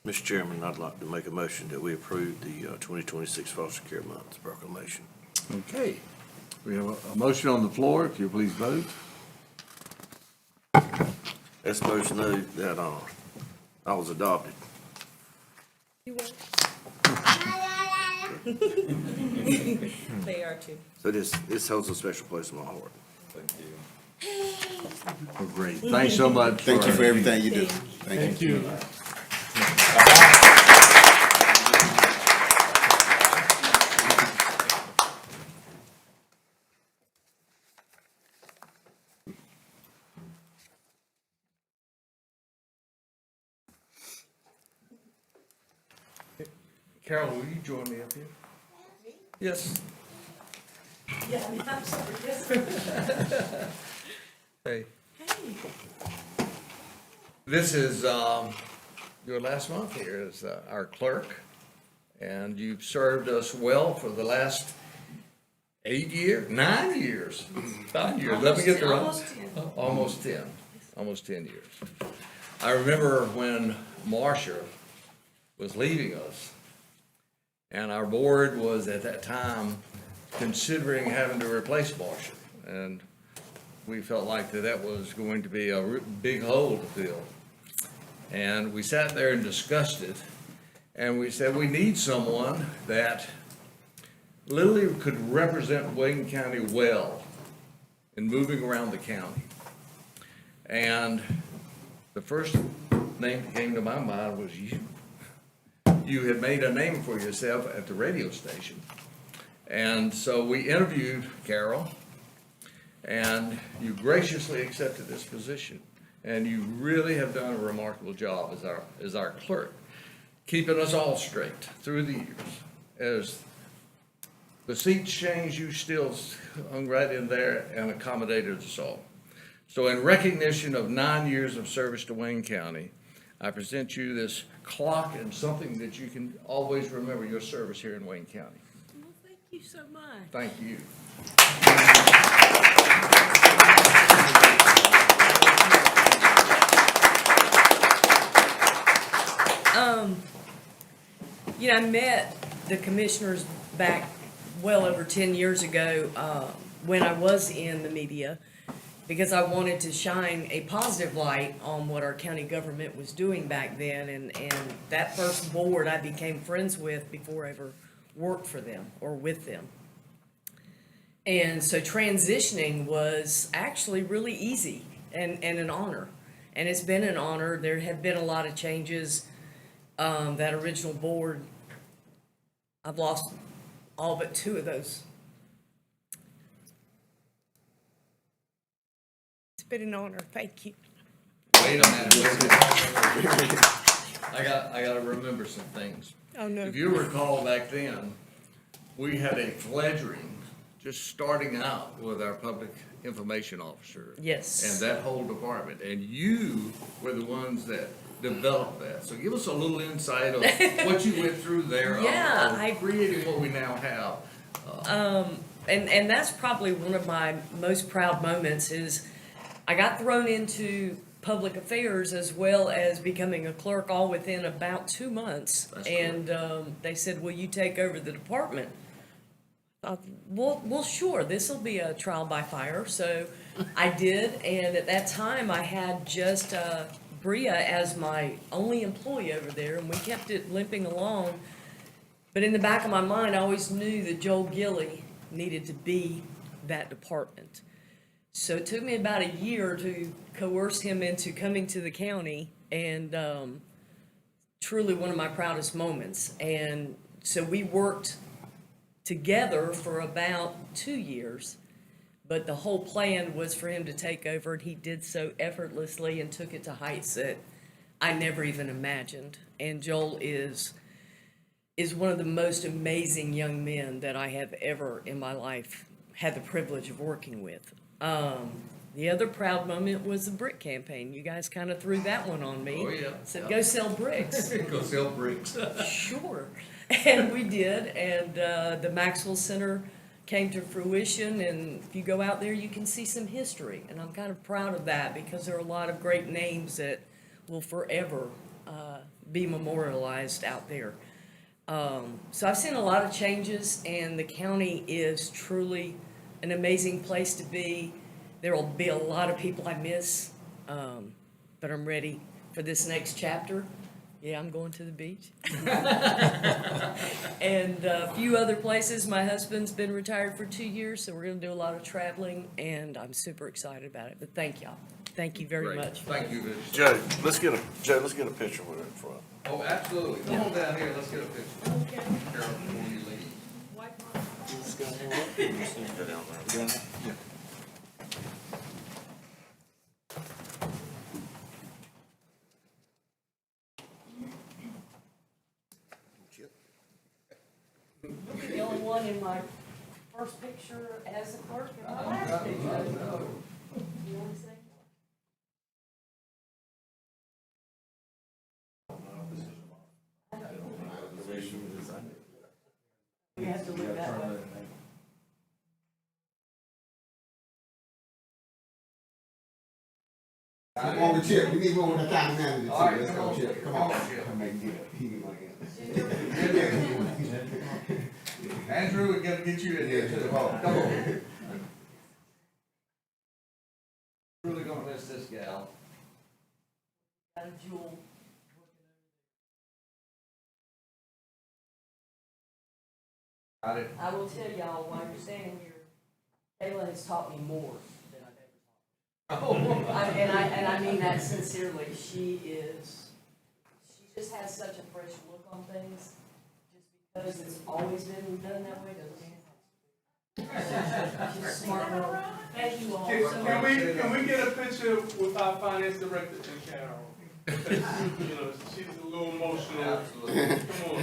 Mr. Chairman, I'd like to make a motion that we approve the 2026 Foster Care Month proclamation. Okay. We have a motion on the floor. If you please vote. That's a motion that I was adopted. You were. They are too. So this holds a special place in my heart. Oh, great. Thanks so much. Thank you for everything you do. Thank you. Carol, will you join me up here? Yes. Yeah, I'm sorry. Hey. This is your last month here as our clerk, and you've served us well for the last 9 years. 5 years. Let me get the right. Almost 10 years. I remember when Marcia was leaving us, and our board was at that time considering having to replace Marcia. And we felt like that was going to be a big hole to fill. And we sat there and discussed it, and we said we need someone that literally could represent Wayne County well in moving around the county. And the first name that came to my mind was you. You had made a name for yourself at the radio station. And so we interviewed Carol, and you graciously accepted this position. And you really have done a remarkable job as our clerk, keeping us all straight through the years. As the seats changed, you still hung right in there and accommodated us all. So in recognition of 9 years of service to Wayne County, I present you this clock and something that you can always remember your service here in Wayne County. Well, thank you so much. Thank you. I met the commissioners back well over 10 years ago when I was in the media, because I wanted to shine a positive light on what our county government was doing back then. And that first board I became friends with before I ever worked for them or with them. And so transitioning was actually really easy and an honor. And it's been an honor. There have been a lot of changes. That original board, I've lost all but 2 of those. It's been an honor. Thank you. Wait a minute. I gotta remember some things. Oh, no. If you recall back then, we had a fledgling, just starting out with our public information officer. Yes. And that whole department, and you were the ones that developed that. So give us a little insight of what you went through there of- Yeah, of creating what we now have. And that's probably one of my most proud moments is I got thrown into public affairs as well as becoming a clerk all within about 2 months. That's And they said, will you take over the department? Well, sure, this'll be a trial by fire. So I did, and at that time I had just Bria as my only employee over there, and we kept it limping along. But in the back of my mind, I always knew that Joel Gilly needed to be that department. So it took me about a year to coerce him into coming to the county, and truly one of my proudest moments. And so we worked together for about 2 years, but the whole plan was for him to take over, and he did so effortlessly and took it to heights that I never even imagined. And Joel is one of the most amazing young men that I have ever in my life had the privilege of working with. The other proud moment was the brick campaign. You guys kind of threw that one on me. Oh, yeah. Said, go sell bricks. Go sell bricks. Sure. And we did, and the Maxwell Center came to fruition, and if you go out there, you can see some history. And I'm kind of proud of that because there are a lot of great names that will forever be memorialized out there. So I've seen a lot of changes, and the county is truly an amazing place to be. There will be a lot of people I miss, but I'm ready for this next chapter. Yeah, I'm going to the beach. And a few other places. My husband's been retired for 2 years, so we're going to do a lot of traveling, and I'm super excited about it. But thank y'all. Thank you very Great. much. Thank you, Vince. Joe, let's get a picture with her in front. Oh, absolutely. Come on down here, let's get a picture. Okay. Carol, before you leave. You'll be the only one in my first picture as a clerk and my last picture as a clerk. You want to say? We have to look that way. On the chip, we need one with the county manager. All right, Let's come go, on, Chip. Come come on. on, Chip. Come make it. He can like it. Andrew, we gotta get you in here too. Come on. Come on. Really gonna miss this gal. Got a jewel. Got it. I will tell y'all, while you're standing here, Kayla has taught me more than I've ever taught. And I mean that sincerely. She just has such a fresh look on things. Just because it's always been done that way doesn't mean it's. She's a smart girl. Thank you all so much. Can we get a picture with our finance director and Carol? Because, you know, she's a little emotional. Absolutely. Come on.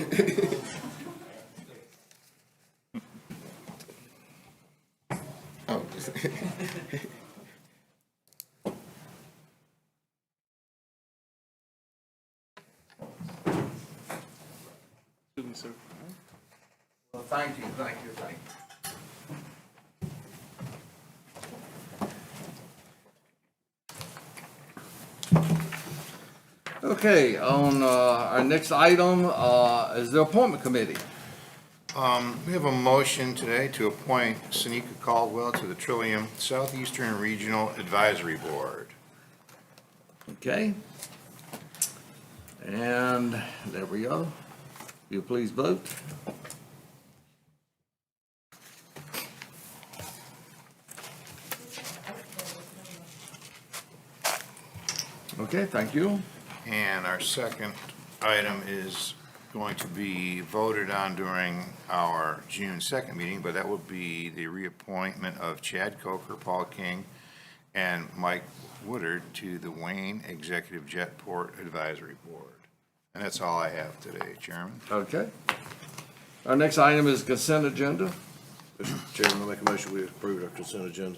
Oh. Excuse me, sir. Well, thank you, thank you, thank you. Okay, on our next item is the appointment committee. We have a motion today to appoint Sanika Caldwell to the Trillium Southeastern Regional Advisory Board. Okay. And there we go. You please vote. Okay, thank you. And our second item is going to be voted on during our June 2nd meeting, but that will be the reappointment of Chad Coker, Paul King, and Mike Woodard to the Wayne Executive Jetport Advisory Board. And that's all I have today, Chairman. Okay. Our next item is consent agenda. Mr. Chairman, I make a motion we approve our consent agenda.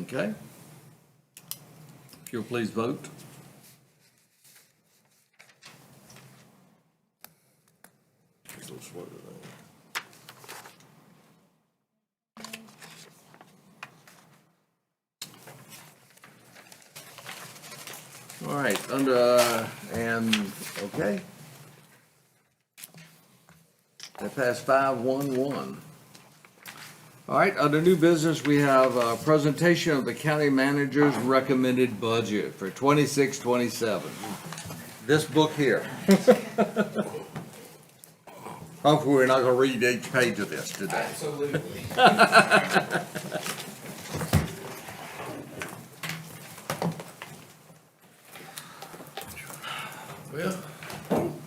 Okay. If you'll please vote. Don't swear to that. All right, okay. That passed 5-1-1. All right, under new business, we have a presentation of the county manager's recommended budget for 26-27. This book here. Hopefully, we're not gonna read each page of this today. Absolutely. Well,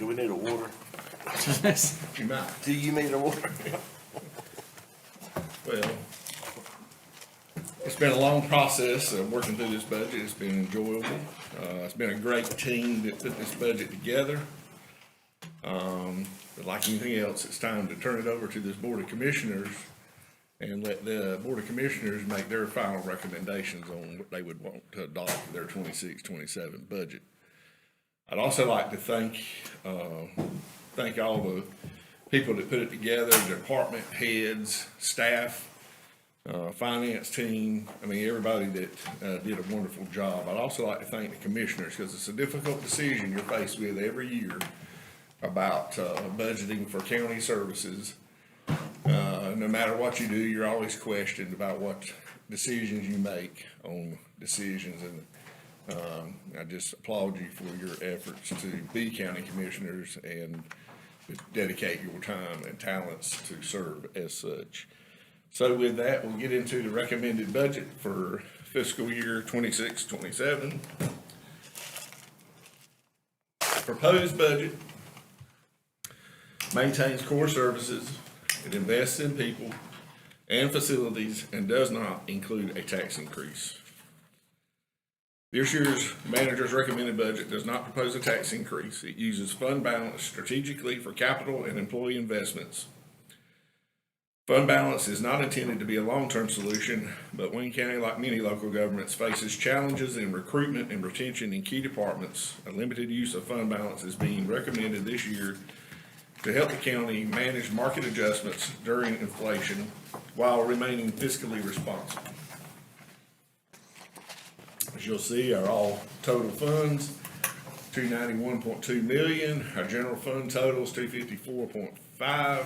Do we need a water? you might. Do you need a water? Well, it's been a long process of working through this budget. It's been enjoyable. It's been a great team that put this budget together. But like anything else, it's time to turn it over to this Board of Commissioners and let the Board of Commissioners make their final recommendations on what they would want to adopt for their 26-27 budget. I'd also like to thank all the people that put it together, department heads, staff, finance team, I mean, everybody that did a wonderful job. I'd also like to thank the commissioners, because it's a difficult decision you're faced with every year about budgeting for county services. No matter what you do, you're always questioned about what decisions you make on decisions, and I just applaud you for your efforts to be county commissioners and dedicate your time and talents to serve as such. So with that, we'll get into the recommended budget for fiscal year 26-27. Proposed budget maintains core services, it invests in people and facilities, and does not include a tax increase. This year's manager's recommended budget does not propose a tax increase. It uses fund balance strategically for capital and employee investments. Fund balance is not intended to be a long-term solution, but Wayne County, like many local governments, faces challenges in recruitment and retention in key departments. A limited use of fund balance is being recommended this year to help the county manage market adjustments during inflation while remaining fiscally responsible. As you'll see, our all total funds, $291.2 million. Our general fund total is $254.5.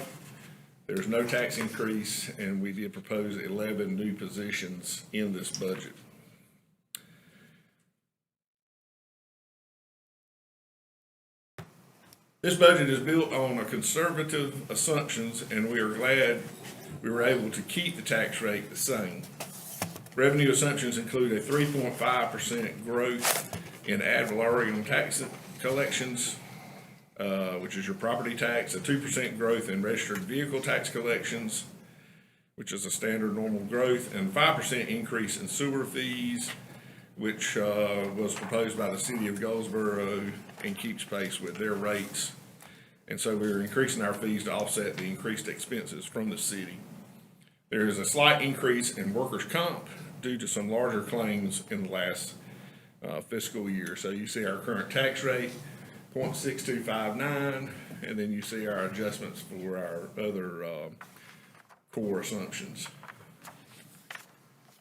There's no tax increase, and we did propose 11 new positions in this budget. This budget is built on a conservative assumptions, and we are glad we were able to keep the tax rate the same. Revenue assumptions include a 3.5% growth in ad valorem tax collections, which is your property tax, a 2% growth in registered vehicle tax collections, which is a standard normal growth, and 5% increase in sewer fees, which was proposed by the city of Goldsboro and keeps pace with their rates. And so we're increasing our fees to offset the increased expenses from the city. There is a slight increase in workers' comp due to some larger claims in the last fiscal year. So you see our current tax rate, 0.6259, and then you see our adjustments for our other core assumptions.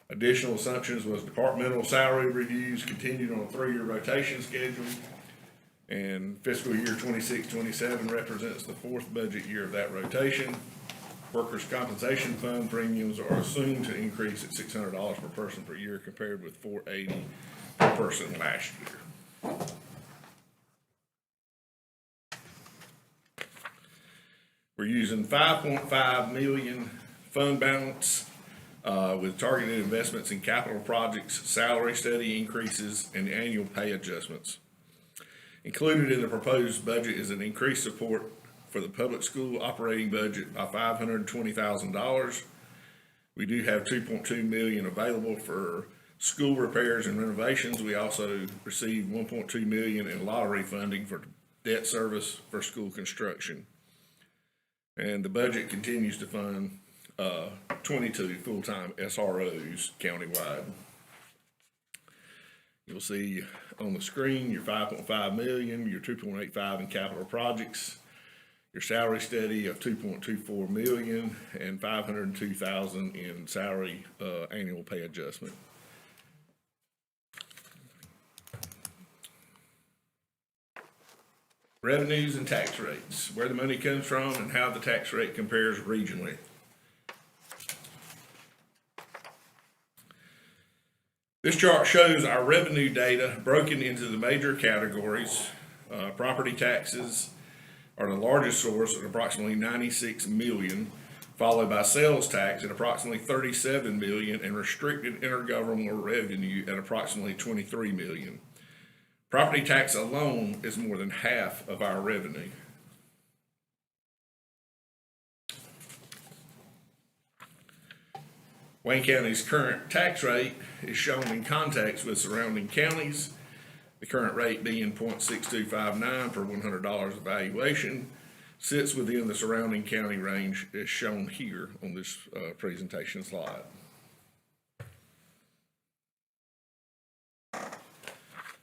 Additional assumptions was departmental salary reviews continued on a 3-year rotation schedule, and fiscal year 26-27 represents the 4th budget year of that rotation. Workers' compensation fund premiums are assumed to increase at $600 per person per year, compared with $480 per person last year. We're using $5.5 million fund balance with targeted investments in capital projects, salary study increases, and annual pay adjustments. Included in the proposed budget is an increased support for the public school operating budget by $520,000. We do have $2.2 million available for school repairs and renovations. We also received $1.2 million in lottery funding for debt service for school construction. And the budget continues to fund 22 full-time SROs countywide. You'll see on the screen your 5.5 million, your 2.85 in capital projects, your salary study of 2.24 million, and 502,000 in salary annual pay adjustment. Revenues and tax rates, where the money comes from and how the tax rate compares regionally. This chart shows our revenue data broken into the major categories. Property taxes are the largest source at approximately 96 million, followed by sales tax at approximately 37 million, and restricted intergovernmental revenue at approximately 23 million. Property tax alone is more than half of our revenue. Wayne County's current tax rate is shown in context with surrounding counties, the current rate being 0.6259 per $100 of valuation, sits within the surrounding county range as shown here on this presentation slide.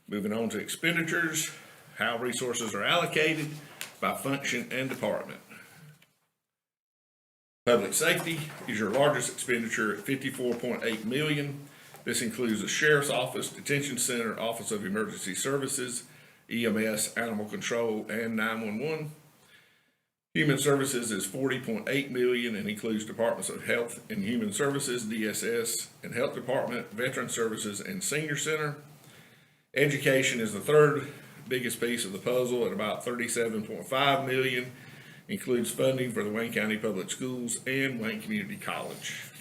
Moving on to expenditures, how resources are allocated by function and department. Public safety is your largest expenditure at 54.8 million. This includes the Sheriff's Office, Detention Center, Office of Emergency Services, EMS, Animal Control, and 911. Human Services is 40.8 million and includes Departments of Health and Human Services, DSS, and Health Department, Veteran Services, and Senior Center. Education is the third biggest piece of the puzzle at about 37.5 million, includes funding for the Wayne County Public Schools and Wayne Community College.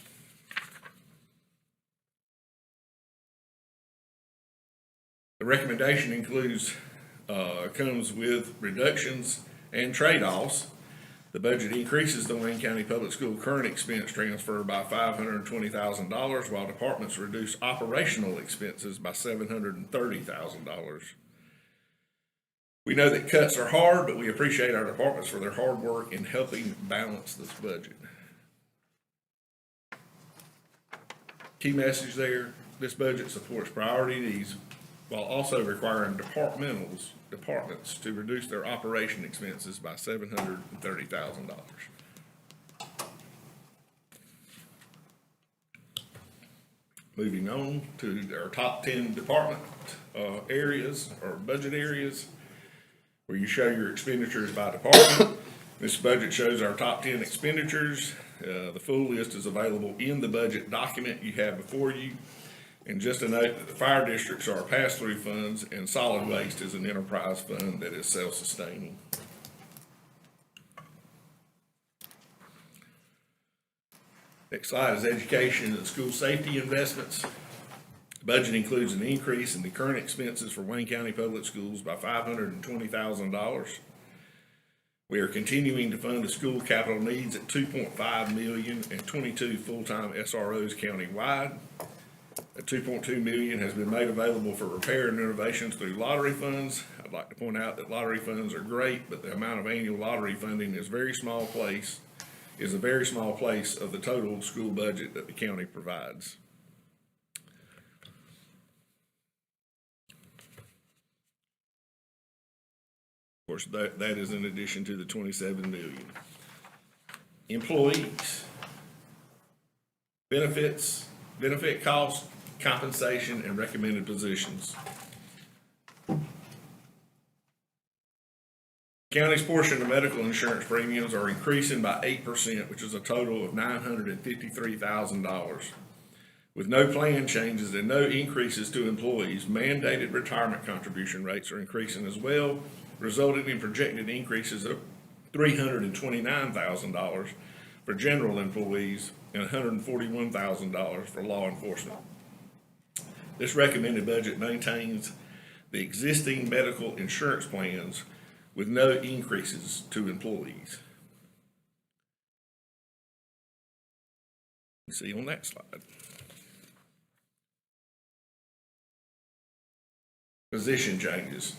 The recommendation comes with reductions and trade-offs. The budget increases the Wayne County Public School current expense transfer by $520,000, while departments reduce operational expenses by $730,000. We know that cuts are hard, but we appreciate our departments for their hard work in helping balance this budget. Key message there, this budget supports priority needs while also requiring departments to reduce their operation expenses by $730,000. Moving on to our top 10 department areas or budget areas, where you show your expenditures by department. This budget shows our top 10 expenditures. The full list is available in the budget document you have before you. And just to note that the fire districts are pass-through funds and solid waste is an enterprise fund that is self-sustaining. Next slide is education and school safety investments. The budget includes an increase in the current expenses for Wayne County Public Schools by $520,000. We are continuing to fund the school capital needs at $2.5 million and 22 full-time SROs countywide. $2.2 million has been made available for repair and renovations through lottery funds. I'd like to point out that lottery funds are great, but the amount of annual lottery funding is a very small place of the total school budget that the county provides. Of course, that is in addition to the 27 million. Employees, benefits, benefit costs, compensation, and recommended positions. County's portion of medical insurance premiums are increasing by 8%, which is a total of $953,000. With no plan changes and no increases to employees, mandated retirement contribution rates are increasing as well, resulting in projected increases of $329,000 for general employees and $141,000 for law enforcement. This recommended budget maintains the existing medical insurance plans with no increases to employees. You see on that slide. Position changes.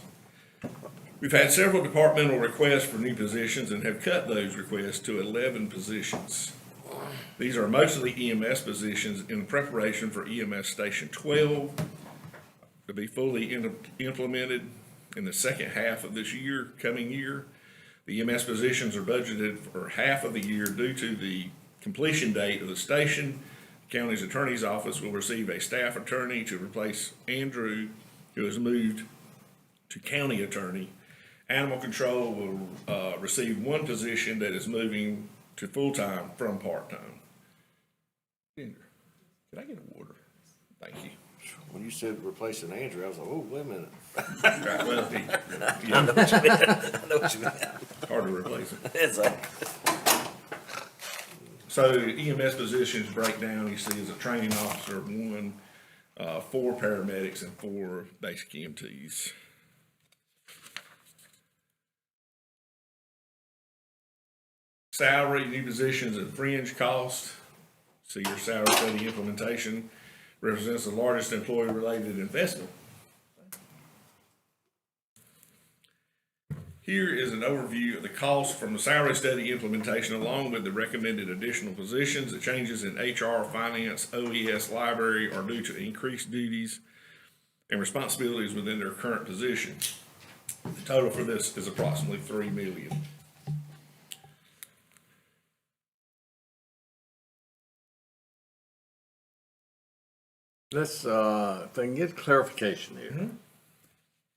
We've had several departmental requests for new positions and have cut those requests to 11 positions. These are mostly EMS positions in preparation for EMS Station 12 to be fully implemented in the second half of this year, coming year. The EMS positions are budgeted for half of the year due to the completion date of the station. The county's attorney's office will receive a staff attorney to replace Andrew, who has moved to county attorney. Animal control will receive one position that is moving to full-time from part-time. Ginger, can I get a water? Thank you. When you said replacing Andrew, I was like, oh, wait a minute. Right, well, I know what you meant. I know what you meant. hard to replace it. It's like, So EMS positions break down, you see, as a training officer, 1, 4 paramedics and 4 basic EMTs. Salary, new positions and fringe cost. See, your salary study implementation represents the largest employee-related investment. Here is an overview of the cost from the salary study implementation along with the recommended additional positions. The changes in HR, finance, OES, library are due to increased duties and responsibilities within their current position. The total for this is approximately $3 million. Let's, if I can get clarification here.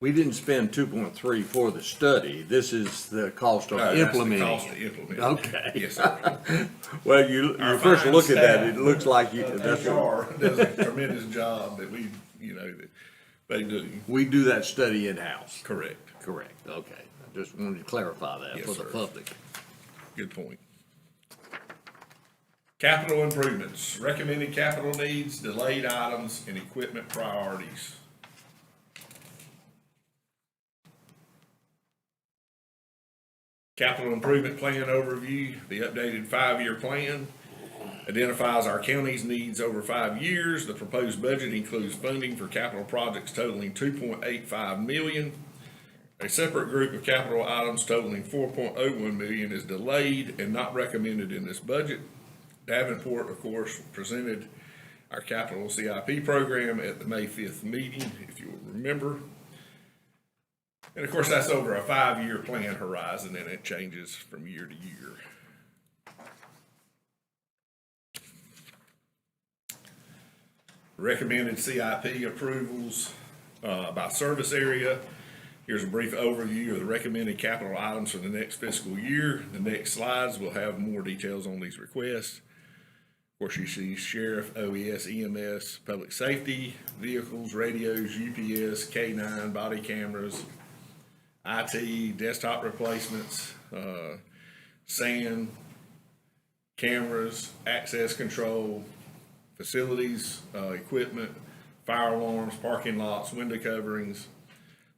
We didn't spend 2.3 for the study. This is the cost of That's the implementing cost it. to implement. Okay. Yes, sir. Well, you Our first fine look at that, staff it looks like you, of that's, HR does a tremendous job that we, that they do. we do that study in-house. Correct. Correct, okay. I just wanted to clarify that Yes, for the sir. public. Good point. Capital improvements, recommended capital needs, delayed items, and equipment priorities. Capital improvement plan overview, the updated 5-year plan identifies our county's needs over 5 years. The proposed budget includes funding for capital projects totaling $2.85 million. A separate group of capital items totaling $4.01 million is delayed and not recommended in this budget. Davenport, of course, presented our capital CIP program at the May 5th meeting, if you will remember. And of course, that's over a 5-year plan horizon, and it changes from year to year. Recommended CIP approvals by service area. Here's a brief overview of the recommended capital items for the next fiscal year. The next slides will have more details on these requests. Of course, you see sheriff, OES, EMS, public safety, vehicles, radios, UPS, K9, body cameras, IT, desktop replacements, SAN, cameras, access control, facilities, equipment, fire alarms, parking lots, window coverings,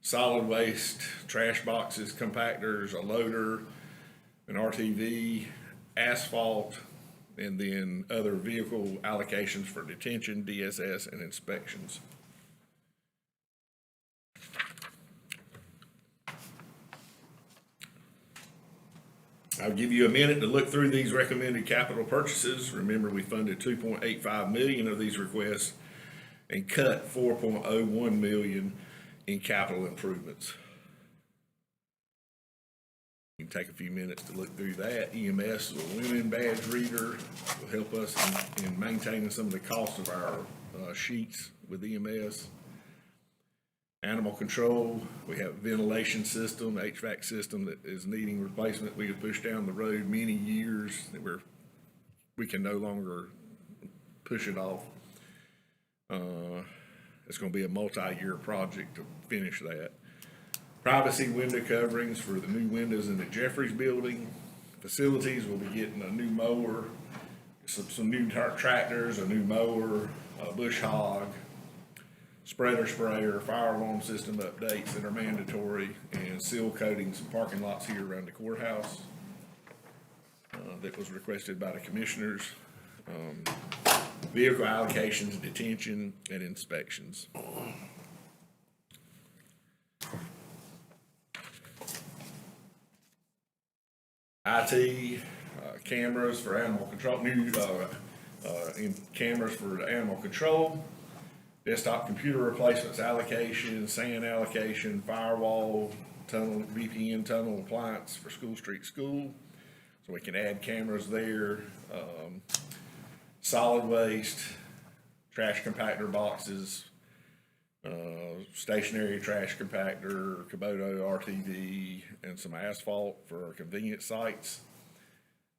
solid waste, trash boxes, compactors, a loader, an RTV, asphalt, and then other vehicle allocations for detention, DSS, and inspections. I'll give you a minute to look through these recommended capital purchases. Remember, we funded $2.85 million of these requests and cut $4.01 million in capital improvements. You can take a few minutes to look through that. EMS is a women badge reader, will help us in maintaining some of the costs of our sheets with EMS. Animal control, we have a ventilation system, HVAC system that is needing replacement. We have pushed down the road many years that we can no longer push it off. It's gonna be a multi-year project to finish that. Privacy window coverings for the new windows in the Jeffries building. Facilities will be getting a new mower, some new tractors, a new mower, a bush hog, spreader sprayer, fire alarm system updates that are mandatory, and seal coating some parking lots here around the courthouse that was requested by the commissioners. Vehicle allocations, detention, and inspections. IT, cameras for animal control, new, cameras for the animal control, desktop computer replacements allocation, SAN allocation, firewall, tunnel, VPN tunnel appliance for School Street School, so we can add cameras there. Solid waste, trash compactor boxes, stationary trash compactor, Kubota RTV, and some asphalt for our convenience sites.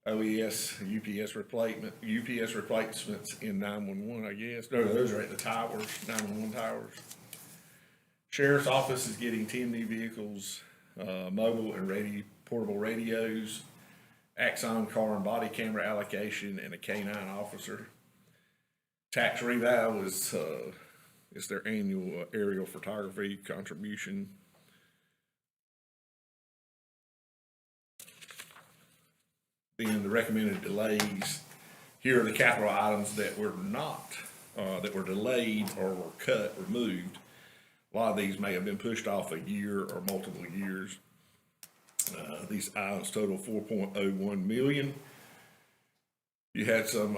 OES, UPS replacements in 911, I guess. No, those are at the towers, 911 towers. Sheriff's Office is getting 10 new vehicles, mobile and portable radios, Axon car and body camera allocation, and a K-9 officer. Tax revow is their annual aerial photography contribution. Then the recommended delays. Here are the capital items that were not, that were delayed or were cut, removed. A lot of these may have been pushed off a year or multiple years. These items total $4.01 million. You had some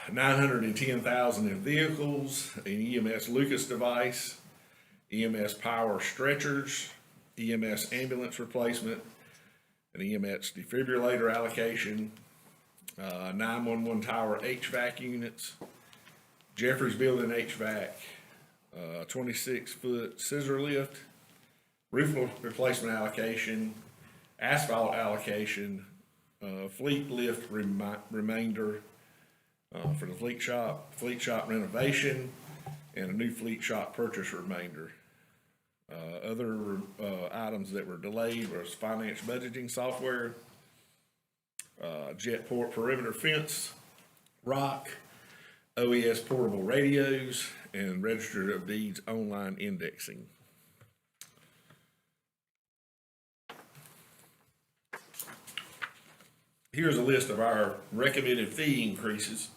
$910,000 in vehicles, an EMS Lucas device, EMS power stretchers, EMS ambulance replacement, an EMS defibrillator allocation, 911 tower HVAC units, Jeffries Building HVAC, 26-foot scissor lift, roof replacement allocation, asphalt allocation, fleet lift remainder for the fleet shop renovation, and a new fleet shop purchase remainder. Other items that were delayed was finance budgeting software, Jetport perimeter fence, rock, OES portable radios, and Register of Deeds online indexing. Here's a list of our recommended fee increases.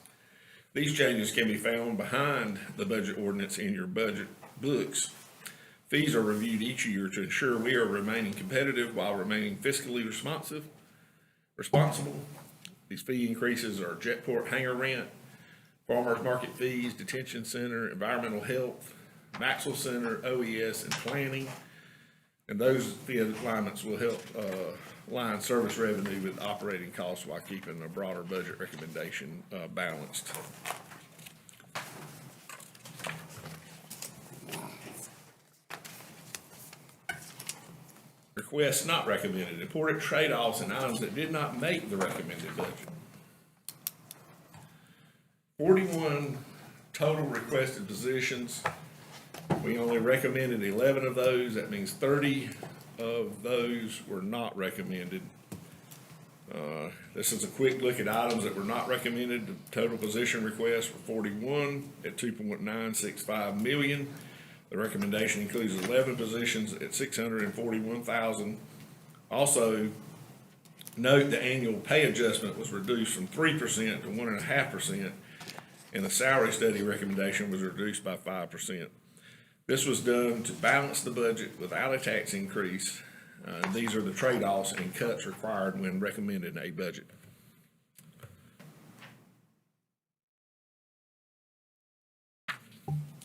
These changes can be found behind the budget ordinance in your budget books. Fees are reviewed each year to ensure we are remaining competitive while remaining fiscally responsible. These fee increases are Jetport hangar rent, farmers market fees, detention center, environmental health, Maxwell Center, OES, and planning. And those fee alignments will help line service revenue with operating costs while keeping a broader budget recommendation balanced. Requests not recommended, important trade-offs and items that did not make the recommended budget. 41 total requested positions. We only recommended 11 of those. That means 30 of those were not recommended. This is a quick look at items that were not recommended. The total position requests were 41 at $2.965 million. The recommendation includes 11 positions at $641,000. Also, note the annual pay adjustment was reduced from 3% to 1.5%, and the salary study recommendation was reduced by 5%. This was done to balance the budget without a tax increase. These are the trade-offs and cuts required when recommending a budget.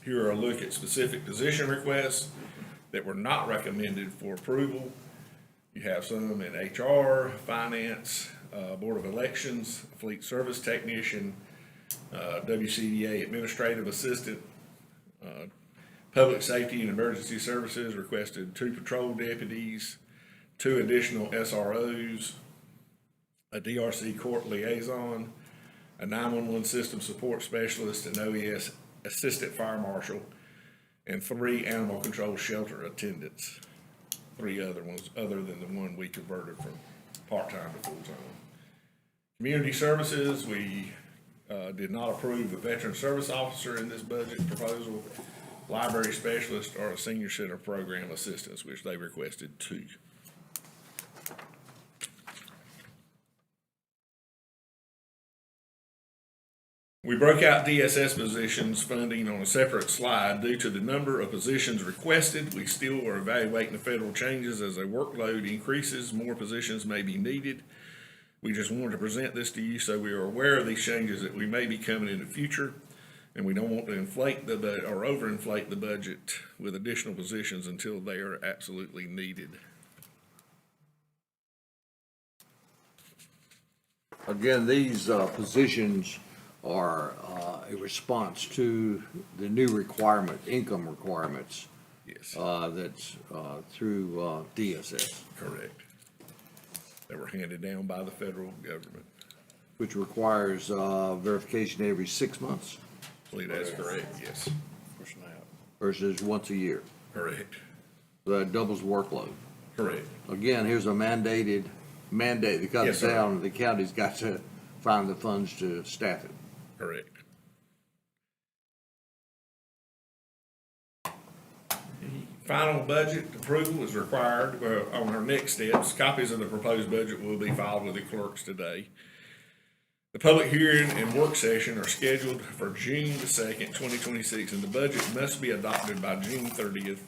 Here are a look at specific position requests that were not recommended for approval. You have some in HR, finance, Board of Elections, fleet service technician, WCDA administrative assistant, public safety and emergency services requested 2 patrol deputies, 2 additional SROs, a DRC court liaison, a 911 system support specialist, an OES assistant fire marshal, and 3 animal control shelter attendants. 3 other ones other than the one we converted from part-time to full-time. Community services, we did not approve the veteran service officer in this budget proposal, library specialist, or a senior center program assistants, which they requested 2. We broke out DSS positions funding on a separate slide. Due to the number of positions requested, we still are evaluating the federal changes. As a workload increases, more positions may be needed. We just wanted to present this to you so we are aware of these changes that we may be coming in the future. And we don't want to inflate or overinflate the budget with additional positions until they are absolutely needed. Again, these positions are a response to the new requirement, income requirements. Yes. That's through DSS. Correct. They were handed down by the federal government. Which requires verification every 6 months I believe that's correct, yes. versus once a year. Correct. So that doubles workload. Correct. Again, here's a mandate that comes Yes, sir. down, the county's got to find the funds to staff it. Correct. Final budget approval is required on our next steps. Copies of the proposed budget will be filed with the clerks today. The public hearing and work session are scheduled for June the 2nd, 2026, and the budget must be adopted by June 30th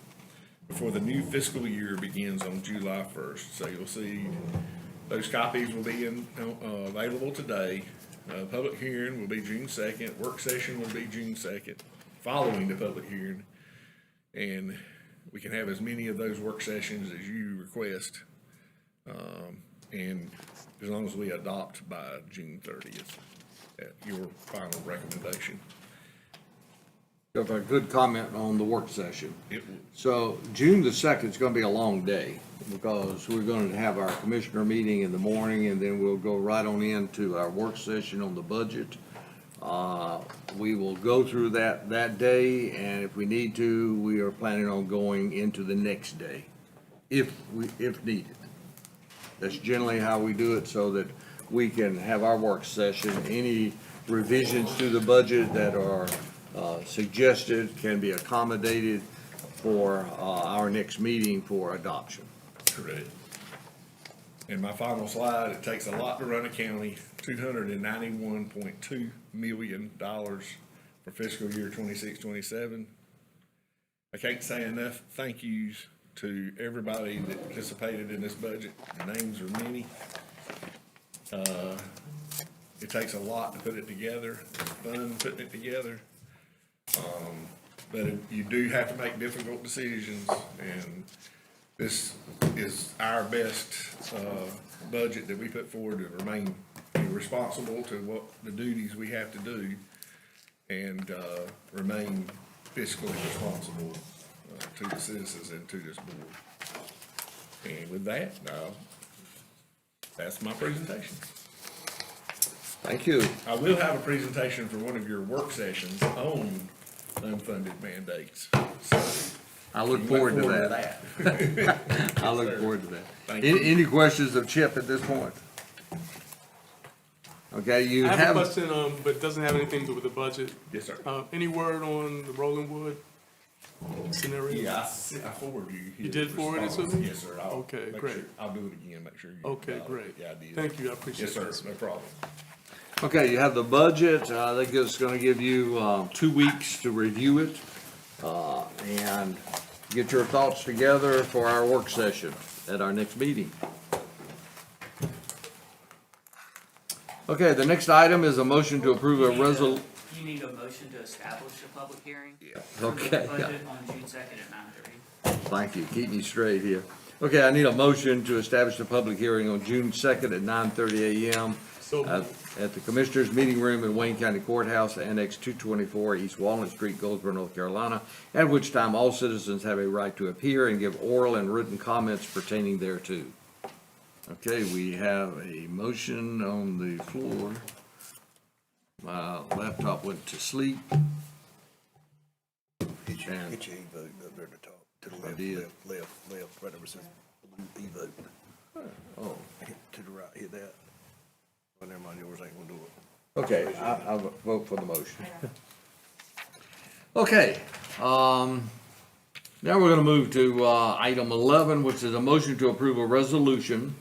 before the new fiscal year begins on July 1st. So you'll see those copies will be available today. Public hearing will be June 2nd, work session will be June 2nd, following the public hearing. And we can have as many of those work sessions as you request. And as long as we adopt by June 30th, your final recommendation. Got a good comment on the work session. It will- So June the 2nd is going to be a long day because we're going to have our commissioner meeting in the morning and then we'll go right on into our work session on the budget. We will go through that day, and if we need to, we are planning on going into the next day, if needed. That's generally how we do it, so that we can have our work session. Any revisions to the budget that are suggested can be accommodated for our next meeting for adoption. Correct. And my final slide, it takes a lot to run a county, $291.2 million for fiscal year 26-27. I can't say enough thank yous to everybody that participated in this budget. The names are many. It takes a lot to put it together. It's fun putting it together. But you do have to make difficult decisions, and this is our best budget that we put forward to remain responsible to what the duties we have to do and remain fiscally responsible to the citizens and to this board. And with that, that's my presentation. Thank you. I will have a presentation for one of your work sessions on unfunded mandates. So I look you forward to that. I look forward to that. Thank you. Any questions of Chip at this point? Okay, you I have a have, question, but it doesn't have anything to do with the budget. Yes, sir. Any word on the Rolling Wood scenario? Yeah, I forwarded you. You did forward it to me? Yes, sir. I'll Okay, make great. sure- I'll do it again, make sure you. Okay, got it. great. Yeah, I did. Thank you, I appreciate Yes, sir, that. no problem. okay, you have the budget. I think it's gonna give you 2 weeks to review it and get your thoughts together for our work session at our next meeting. Okay, the next item is a motion to approve a You need a motion to establish a public hearing? Yeah. Okay, For the yeah. budget on June 2nd at 9:30. Thank you, keep me straight here. Okay, I need a motion to establish a public hearing on June 2nd at 9:30 a.m. So at the Commissioners Meeting Room in Wayne County Courthouse, Annex 224, East Walnut Street, Goldsboro, North Carolina, at which time all citizens have a right to appear and give oral and written comments pertaining thereto. Okay, we have a motion on the floor. My laptop went to sleep. Get your e-vote up there at the top, to the I did. left, right over says blue e-vote. Oh, To the right, hit that. Well, never mind, yours ain't gonna do it. okay, I'll vote for the motion. Okay, now we're gonna move to, item 11, which is a motion to approve a resolution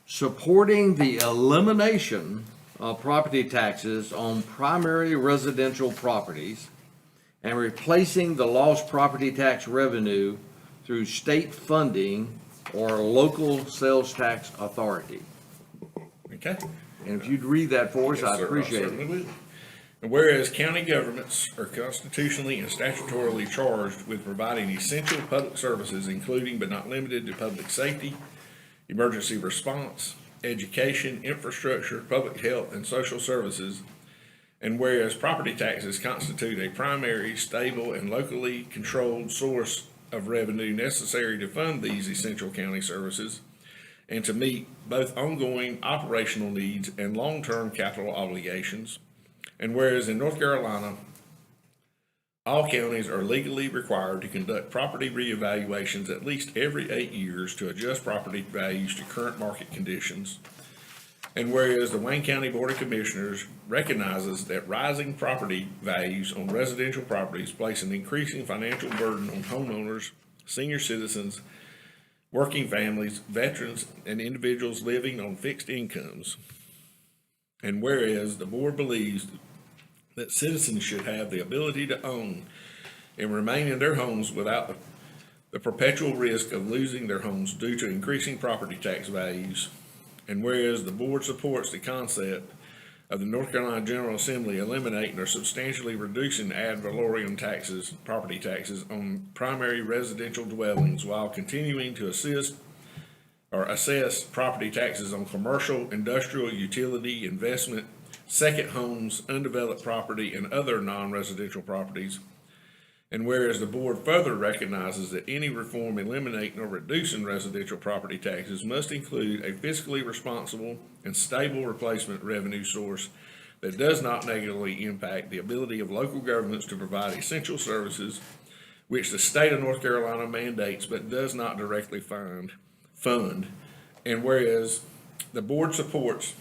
supporting the elimination of property taxes on primary residential properties and replacing the lost property tax revenue through state funding or local sales tax authority. And Okay. And if you'd read that for us, Yes, I'd sir, I appreciate certainly it. will. And whereas county governments are constitutionally and statutorily charged with providing essential public services, including but not limited to public safety, emergency response, education, infrastructure, public health, and social services. And whereas property taxes constitute a primary, stable, and locally controlled source of revenue necessary to fund these essential county services and to meet both ongoing operational needs and long-term capital obligations. And whereas in North Carolina, all counties are legally required to conduct property reevaluations at least every 8 years to adjust property values to current market conditions. And whereas the Wayne County Board of Commissioners recognizes that rising property values on residential properties place an increasing financial burden on homeowners, senior citizens, working families, veterans, and individuals living on fixed incomes. And whereas the board believes that citizens should have the ability to own and remain in their homes without the perpetual risk of losing their homes due to increasing property tax values. And whereas the board supports the concept of the North Carolina General Assembly eliminating or substantially reducing ad valorem taxes, property taxes on primary residential dwellings while continuing to assess property taxes on commercial, industrial, utility, investment, second homes, undeveloped property, and other non-residential properties. And whereas the board further recognizes that any reform eliminating or reducing residential property taxes must include a fiscally responsible and stable replacement revenue source that does not negatively impact the ability of local governments to provide essential services which the state of North Carolina mandates but does not directly fund. And whereas the board supports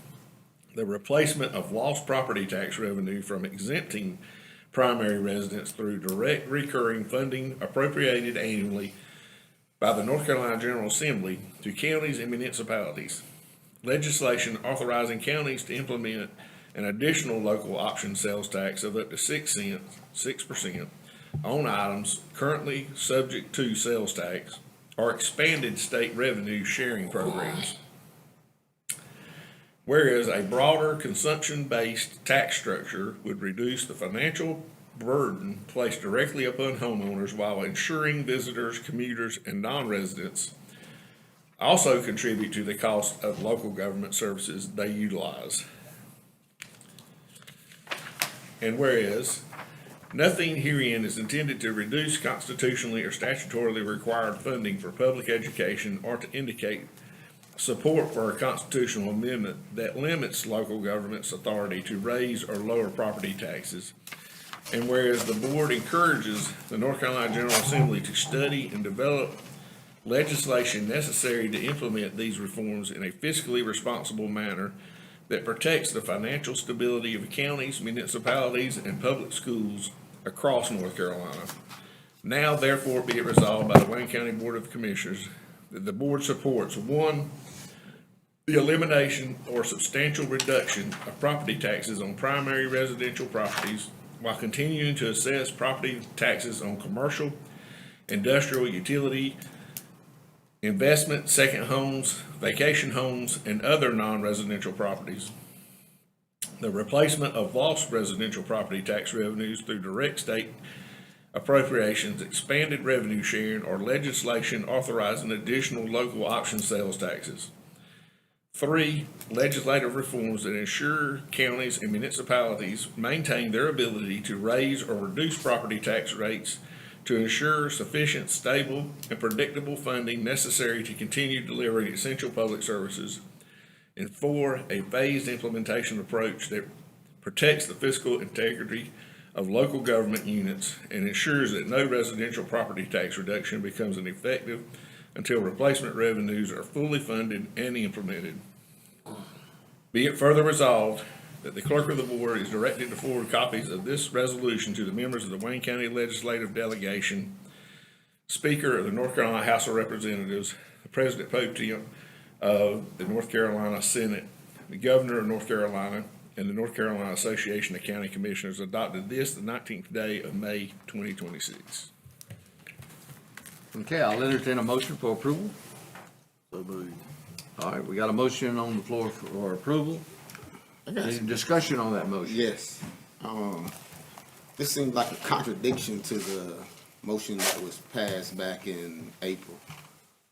the replacement of lost property tax revenue from exempting primary residents through direct recurring funding appropriated annually by the North Carolina General Assembly to counties and municipalities. Legislation authorizing counties to implement an additional local option sales tax of up to 6% on items currently subject to sales tax or expanded state revenue sharing programs. Whereas a broader consumption-based tax structure would reduce the financial burden placed directly upon homeowners while ensuring visitors, commuters, and non-residents also contribute to the cost of local government services they utilize. And whereas nothing herein is intended to reduce constitutionally or statutorily required funding for public education or to indicate support for a constitutional amendment that limits local government's authority to raise or lower property taxes. And whereas the board encourages the North Carolina General Assembly to study and develop legislation necessary to implement these reforms in a fiscally responsible manner that protects the financial stability of counties, municipalities, and public schools across North Carolina. Now therefore be it resolved by the Wayne County Board of Commissioners that the board supports, 1, the elimination or substantial reduction of property taxes on primary residential properties while continuing to assess property taxes on commercial, industrial, utility, investment, second homes, vacation homes, and other non-residential properties. The replacement of lost residential property tax revenues through direct state appropriations, expanded revenue sharing, or legislation authorizing additional local option sales taxes. 3, legislative reforms that ensure counties and municipalities maintain their ability to raise or reduce property tax rates to ensure sufficient, stable, and predictable funding necessary to continue delivering essential public services. And 4, a phased implementation approach that protects the fiscal integrity of local government units and ensures that no residential property tax reduction becomes ineffective until replacement revenues are fully funded and implemented. Be it further resolved that the clerk of the board is directed to forward copies of this resolution to the members of the Wayne County Legislative Delegation, Speaker of the North Carolina House of Representatives, the President Pro Tem of the North Carolina Senate, the Governor of North Carolina, and the North Carolina Association of County Commissioners adopted this the 19th day of May 2026. Okay, I'll entertain a motion for approval. So moved. All right, we got a motion on the floor for approval. Any discussion on that motion? Yes. This seems like a contradiction to the motion that was passed back in April.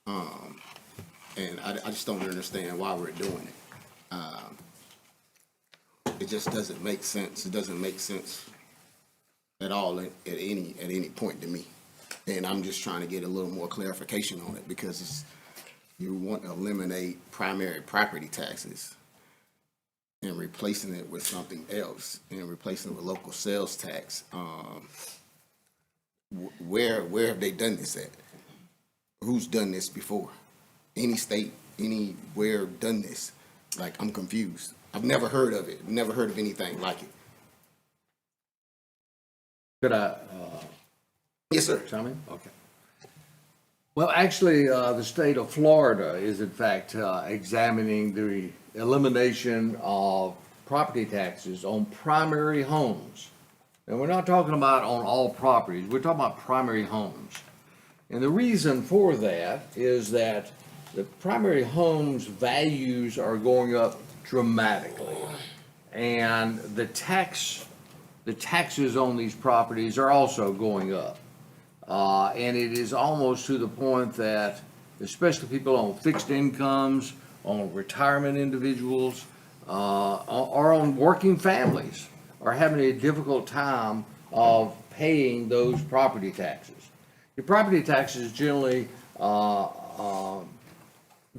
And I just don't understand why we're doing it. It just doesn't make sense. It doesn't make sense at all at any point to me. And I'm just trying to get a little more clarification on it because you want to eliminate primary property taxes and replacing it with something else and replacing it with local sales tax. Where have they done this at? Who's done this before? Any state, anywhere done this? Like, I'm confused. I've never heard of it. Never heard of anything like it. Could I, Yes, sir. chime in? Okay. Well, actually, the state of Florida is in fact examining the elimination of property taxes on primary homes. And we're not talking about on all properties, we're talking about primary homes. And the reason for that is that the primary homes' values are going up dramatically. And the taxes on these properties are also going up. And it is almost to the point that, especially people on fixed incomes, on retirement individuals, or on working families, are having a difficult time of paying those property taxes. The property taxes generally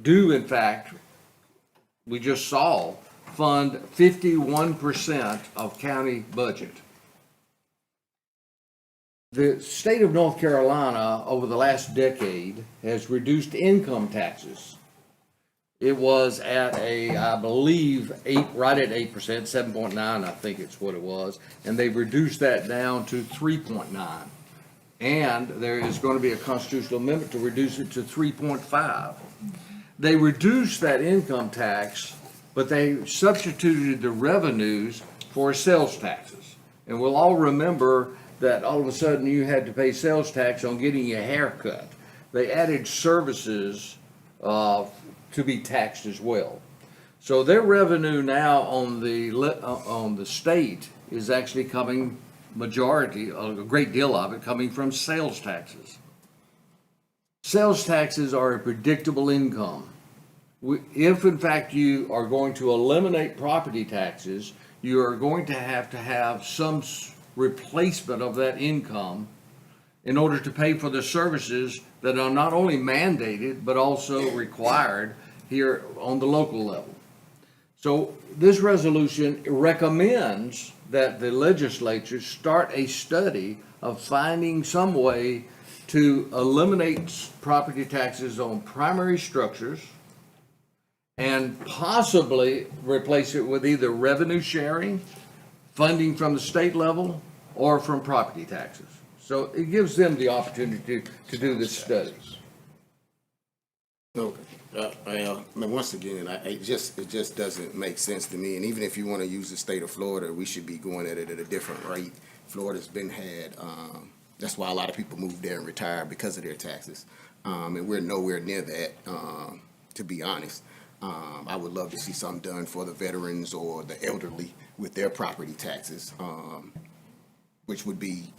do, in fact, we just saw, fund 51% of county budget. The state of North Carolina, over the last decade, has reduced income taxes. It was at I believe, right at 8%, 7.9, I think it's what it was, and they've reduced that down to 3.9. And there is going to be a constitutional amendment to reduce it to 3.5. They reduced that income tax, but they substituted the revenues for sales taxes. And we'll all remember that all of a sudden you had to pay sales tax on getting your hair cut. They added services to be taxed as well. So their revenue now on the state is actually coming, majority, a great deal of it coming from sales taxes. Sales taxes are a predictable income. If in fact you are going to eliminate property taxes, you are going to have some replacement of that income in order to pay for the services that are not only mandated, but also required here on the local level. So this resolution recommends that the legislature start a study of finding some way to eliminate property taxes on primary structures and possibly replace it with either revenue sharing, funding from the state level, or from property taxes. So it gives them the opportunity to do this study. Okay. Well, I mean, once again, it just doesn't make sense to me. And even if you want to use the state of Florida, we should be going at it at a different rate. Florida's been had, that's why a lot of people move there and retire because of their taxes. And we're nowhere near that, to be honest. I would love to see something done for the veterans or the elderly with their property taxes, which would be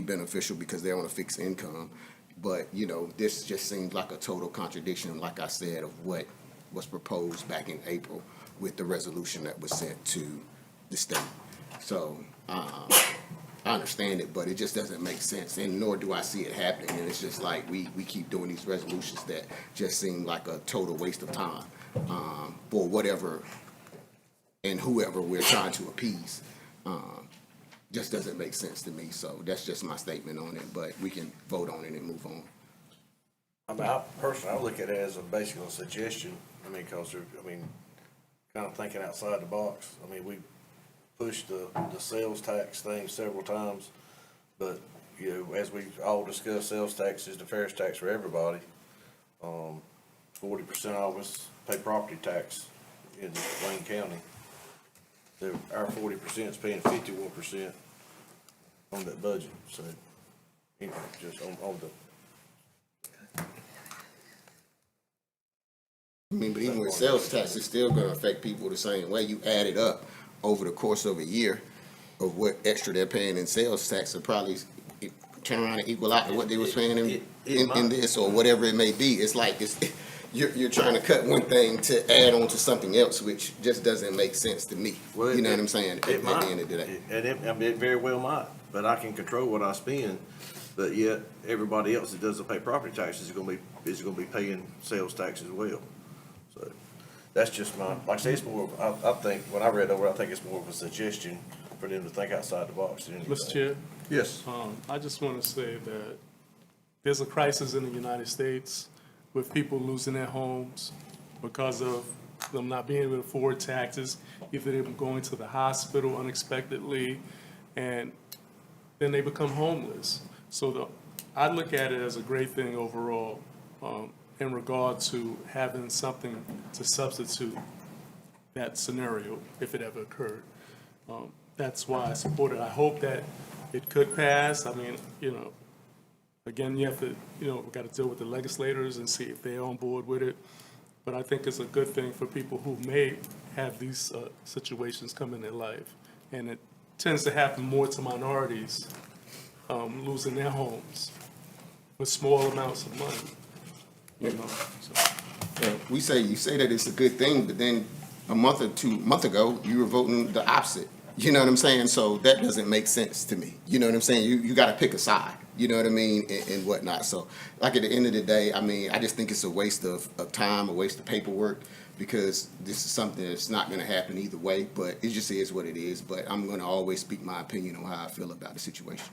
beneficial because they're on a fixed income. But, you know, this just seems like a total contradiction, like I said, of what was proposed back in April with the resolution that was sent to the state. So I understand it, but it just doesn't make sense, and nor do I see it happening. And it's just like we keep doing these resolutions that just seem like a total waste of time for whatever and whoever we're trying to appease. Just doesn't make sense to me. So that's just my statement on it, but we can vote on it and move on. I mean, I look at it as basically a suggestion. I mean, because kind of thinking outside the box. I mean, we pushed the sales tax thing several times, but, you know, as we all discussed, sales tax is the fairest tax for everybody. 40% of us pay property tax in Wayne County. Our 40% is paying 51% on that budget, so, you know, just on the. mean, but even with sales tax, it's still gonna affect people the same way. You add it up over the course of a year of what extra they're paying in sales tax, will probably turn around and equal out to what they was paying in this, or whatever it may be. It's like, you're trying to cut one thing to add on to something else, which just doesn't make sense to me. Well, You know what I'm saying? It At might. the end of the day. And it very well might, but I can control what I spend, but yet everybody else that doesn't pay property taxes is gonna be paying sales tax as well. So, that's just my, like I say, it's more, I think, when I read over, I think it's more of a suggestion for them to think outside the box than anything. Mr. Chair? Yes. I just want to say that there's a crisis in the United States with people losing their homes because of them not being able to afford taxes, either them going to the hospital unexpectedly, and then they become homeless. So I look at it as a great thing overall, in regard to having something to substitute that scenario if it ever occurred. That's why I support it. I hope that it could pass. I mean, again, you have to, we got to deal with the legislators and see if they're on board with it. But I think it's a good thing for people who may have these situations come in their life. And it tends to happen more to minorities losing their homes with small amounts of money. So. You say that it's a good thing, but then a month ago, you were voting the opposite. You know what I'm saying? So that doesn't make sense to me. You know what I'm saying? You got to pick a side. You know what I mean? And whatnot. So, like, at the end of the day, I mean, I just think it's a waste of time, a waste of paperwork, because this is something that's not going to happen either way. But it just is what it is. But I'm going to always speak my opinion on how I feel about the situation.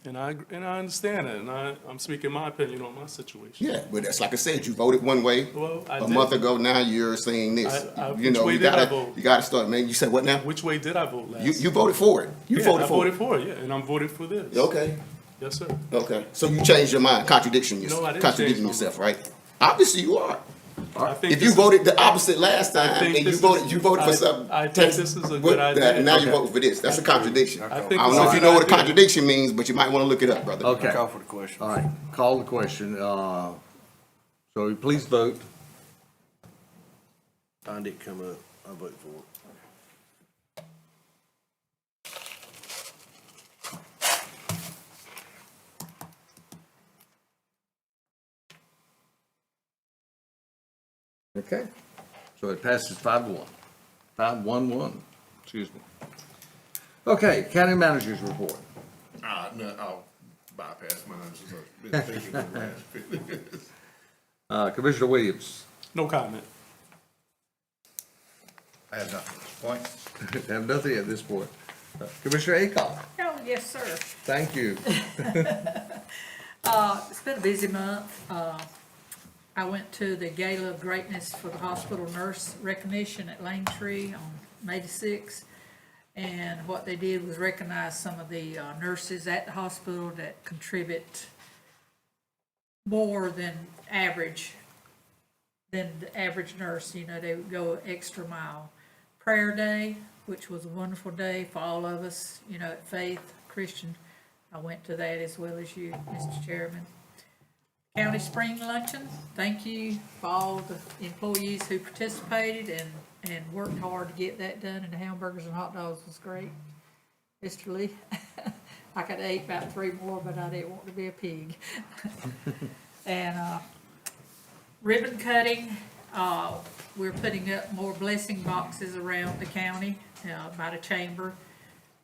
And I understand it, and I'm speaking my opinion on my situation. Yeah, but that's like I said, you voted one way Well, I a did. month ago. Now you're saying this. Which way did I vote? You gotta start, man. You said what now? Which way did I vote last? You voted for it. You voted I for voted it. for it, yeah, and I'm voting for this. Okay. Yes, sir. Okay. So you changed your mind, contradicting yourself. No, I didn't contradicting change my yourself, right? Obviously you are. I think If this you is- voted the opposite last I time think and you this voted is- for I- something, I think this is a good idea. Now you're Okay. voting for this. That's a contradiction. I I think don't it's know a if you good know what a idea. contradiction means, but you might want to look it up, brother. Okay. Call for the question. All right, call the question. So please vote. I didn't come up, I vote for it. Okay. So it passes 5-1. 5-1-1, excuse me. Okay, county managers report. No, I'll bypass mine since I've been thinking the last 50 minutes. Commissioner Williams. No comment. I have nothing at this point. Have nothing at this point. Commissioner Acott. Oh, yes, sir. Thank you. It's been a busy month. I went to the Gala of Greatness for the Hospital Nurse Recognition at Lane Tree on May the 6th. And what they did was recognize some of the nurses at the hospital that contribute more than the average nurse. You know, they would go extra mile. Prayer Day, which was a wonderful day for all of us, you know, at Faith Christian. I went to that as well as you, Mr. Chairman. County Spring Luncheon, thank you for all the employees who participated and worked hard to get that done, and the hamburgers and hot dogs was great. Mr. Lee, I could have ate about 3 more, but I didn't want to be a pig. And ribbon cutting, we're putting up more blessing boxes around the county by the chamber.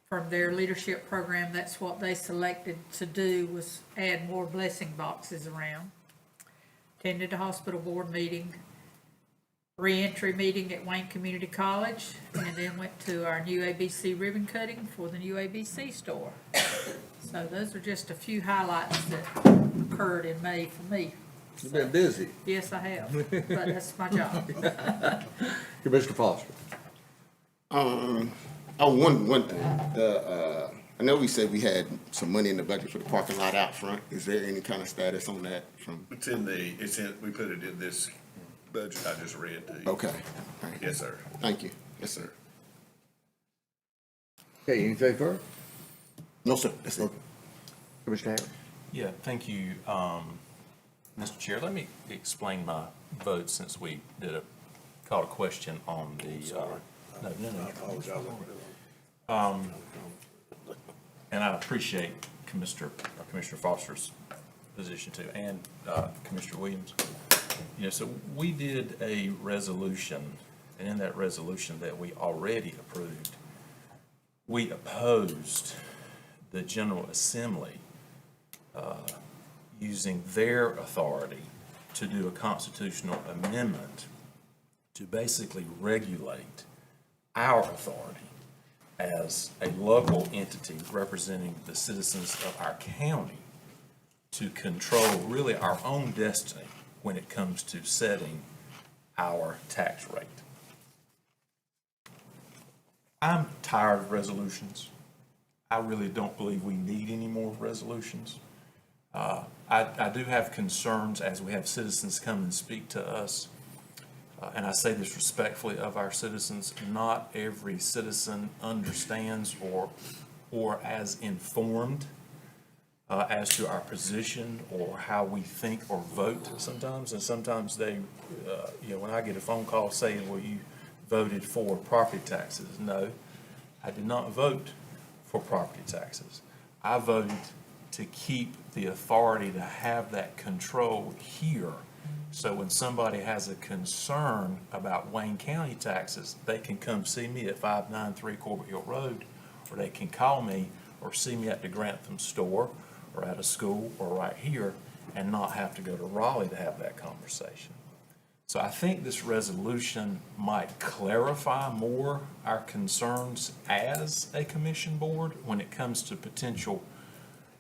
From their leadership program, that's what they selected to do, was add more blessing boxes around. Attended the hospital board meeting, reentry meeting at Wayne Community College, and then went to our new ABC ribbon cutting for the new ABC store. So those are just a few highlights that occurred in May for me. You've been busy. Yes, I have, but that's my job. Commissioner Foster. One thing. I know we said we had some money in the budget for the parking lot out front. Is there any kind of status on that from? We put it in this budget I just read to you. Okay. All right. Yes, sir. Thank you. Yes, sir. Okay, anything further? No, sir. That's it. Commissioner Harris. Yeah, thank you, Mr. Chair. Let me explain my vote since we did a called a question on the, and I appreciate Commissioner Foster's position too, and Commissioner Williams. You know, so we did a resolution, and in that resolution that we already approved, we opposed the General Assembly using their authority to do a constitutional amendment to basically regulate our authority as a local entity representing the citizens of our county to control really our own destiny when it comes to setting our tax rate. I'm tired of resolutions. I really don't believe we need any more resolutions. I do have concerns as we have citizens come and speak to us, and I say this respectfully of our citizens. Not every citizen understands or as informed as to our position or how we think or vote sometimes. And sometimes they, when I get a phone call saying, well, you voted for property taxes. No, I did not vote for property taxes. I voted to keep the authority to have that control here. So when somebody has a concern about Wayne County taxes, they can come see me at 593 Corbett Hill Road, or they can call me or see me at the Grantham store or at a school or right here and not have to go to Raleigh to have that conversation. So I think this resolution might clarify more our concerns as a commission board when it comes to potential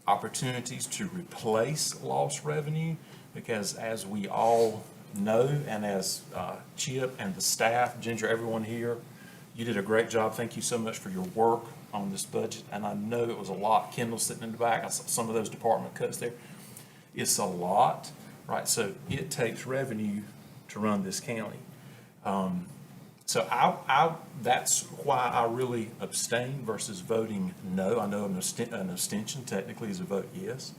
opportunities to replace lost revenue, because as we all know, and as Chip and the staff, Ginger, everyone here, you did a great job. Thank you so much for your work on this budget, and I know it was a lot. Kendall sitting in the back, I saw some of those department cuts there. It's a lot, right? So it takes revenue to run this county. So that's why I really abstain versus voting no. I know an abstention technically is a vote yes.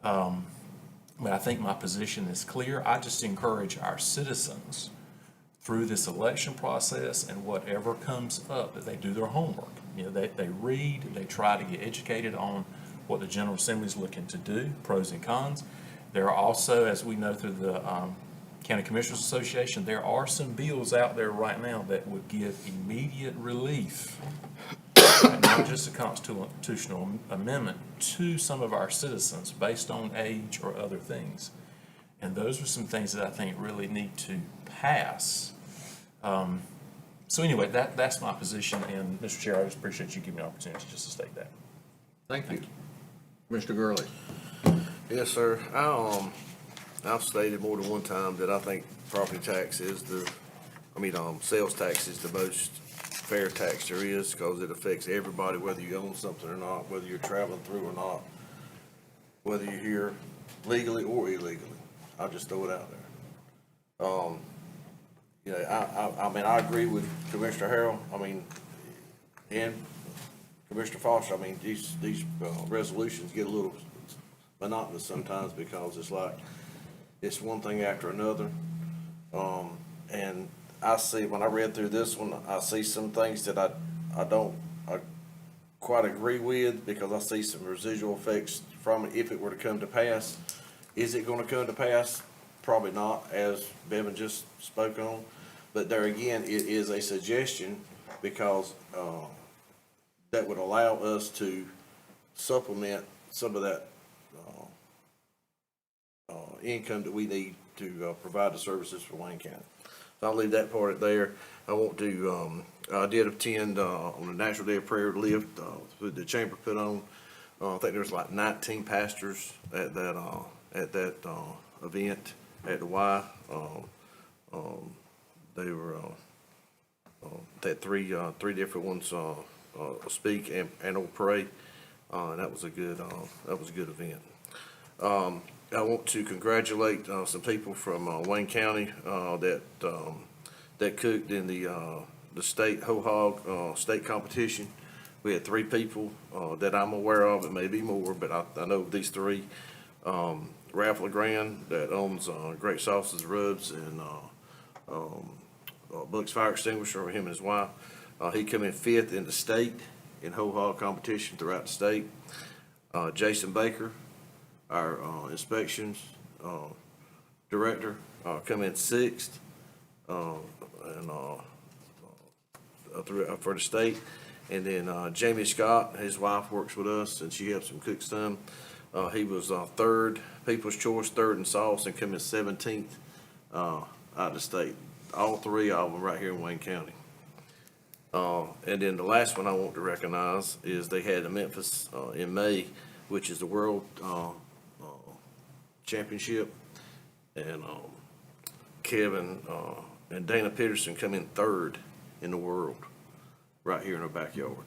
But I think my position is clear. I just encourage our citizens through this election process and whatever comes up that they do their homework. You know, they read, they try to get educated on what the General Assembly is looking to do, pros and cons. There are also, as we know through the County Commissioners Association, there are some bills out there right now that would give immediate relief, not just a constitutional amendment, to some of our citizens based on age or other things. And those are some things that I think really need to pass. So anyway, that's my position, and Mr. Chair, I just appreciate you giving me an opportunity just to state that. Thank you. Mr. Gurley. Yes, sir. I've stated more than one time that I think property tax is sales tax is the most fair tax there is, because it affects everybody, whether you own something or not, whether you're traveling through or not, whether you're here legally or illegally. I'll just throw it out there. I agree with Commissioner Harrell, and Commissioner Foster. These resolutions get a little monotonous sometimes, because it's like, it's one thing after another. And I see, when I read through this one, I see some things that I don't quite agree with, because I see some residual effects from it if it were to come to pass. Is it gonna come to pass? Probably not, as Bevan just spoke on. But there again, it is a suggestion, because that would allow us to supplement some of that income that we need to provide the services for Wayne County. So I'll leave that part there. I want to, I did attend on the National Day of Prayer lift that the chamber put on. I think there was like 19 pastors at that event at the Y. They were had three different ones speak and or pray, and that was a good event. I want to congratulate some people from Wayne County that cooked in the state whole hog state competition. We had 3 people that I'm aware of. It may be more, but I know these 3. Ralph LeGrand, that owns Great Sauces Rubs, and Bucks Fire Extinguisher, him and his wife. He come in 5th in the state in whole hog competition throughout the state. Jason Baker, our inspections director, come in 6th for the state. And then Jamie Scott, his wife works with us, and she helps him cook some. He was 3rd, People's Choice, 3rd in sauce, and come in 17th out of the state. All 3 of them right here in Wayne County. And then the last one I want to recognize is they had in Memphis in May, which is the World Championship. And Kevin and Dana Peterson come in 3rd in the world right here in our backyard.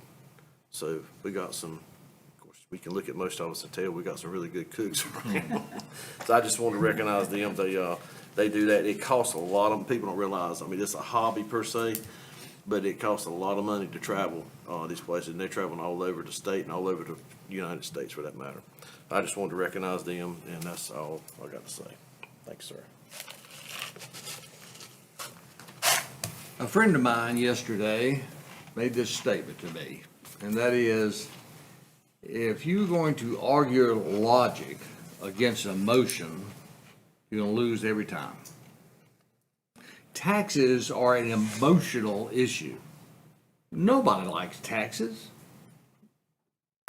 So we got some, of course, we can look at most of us and tell we got some really good cooks around. So I just want to recognize them. They do that. It costs a lot of, people don't realize, I mean, it's a hobby per se, but it costs a lot of money to travel these places, and they're traveling all over the state and all over the United States for that matter. I just wanted to recognize them, and that's all I got to say. Thanks, sir. A friend of mine yesterday made this statement to me, and that is, if you're going to argue logic against emotion, you're going to lose every time. Taxes are an emotional issue. Nobody likes taxes.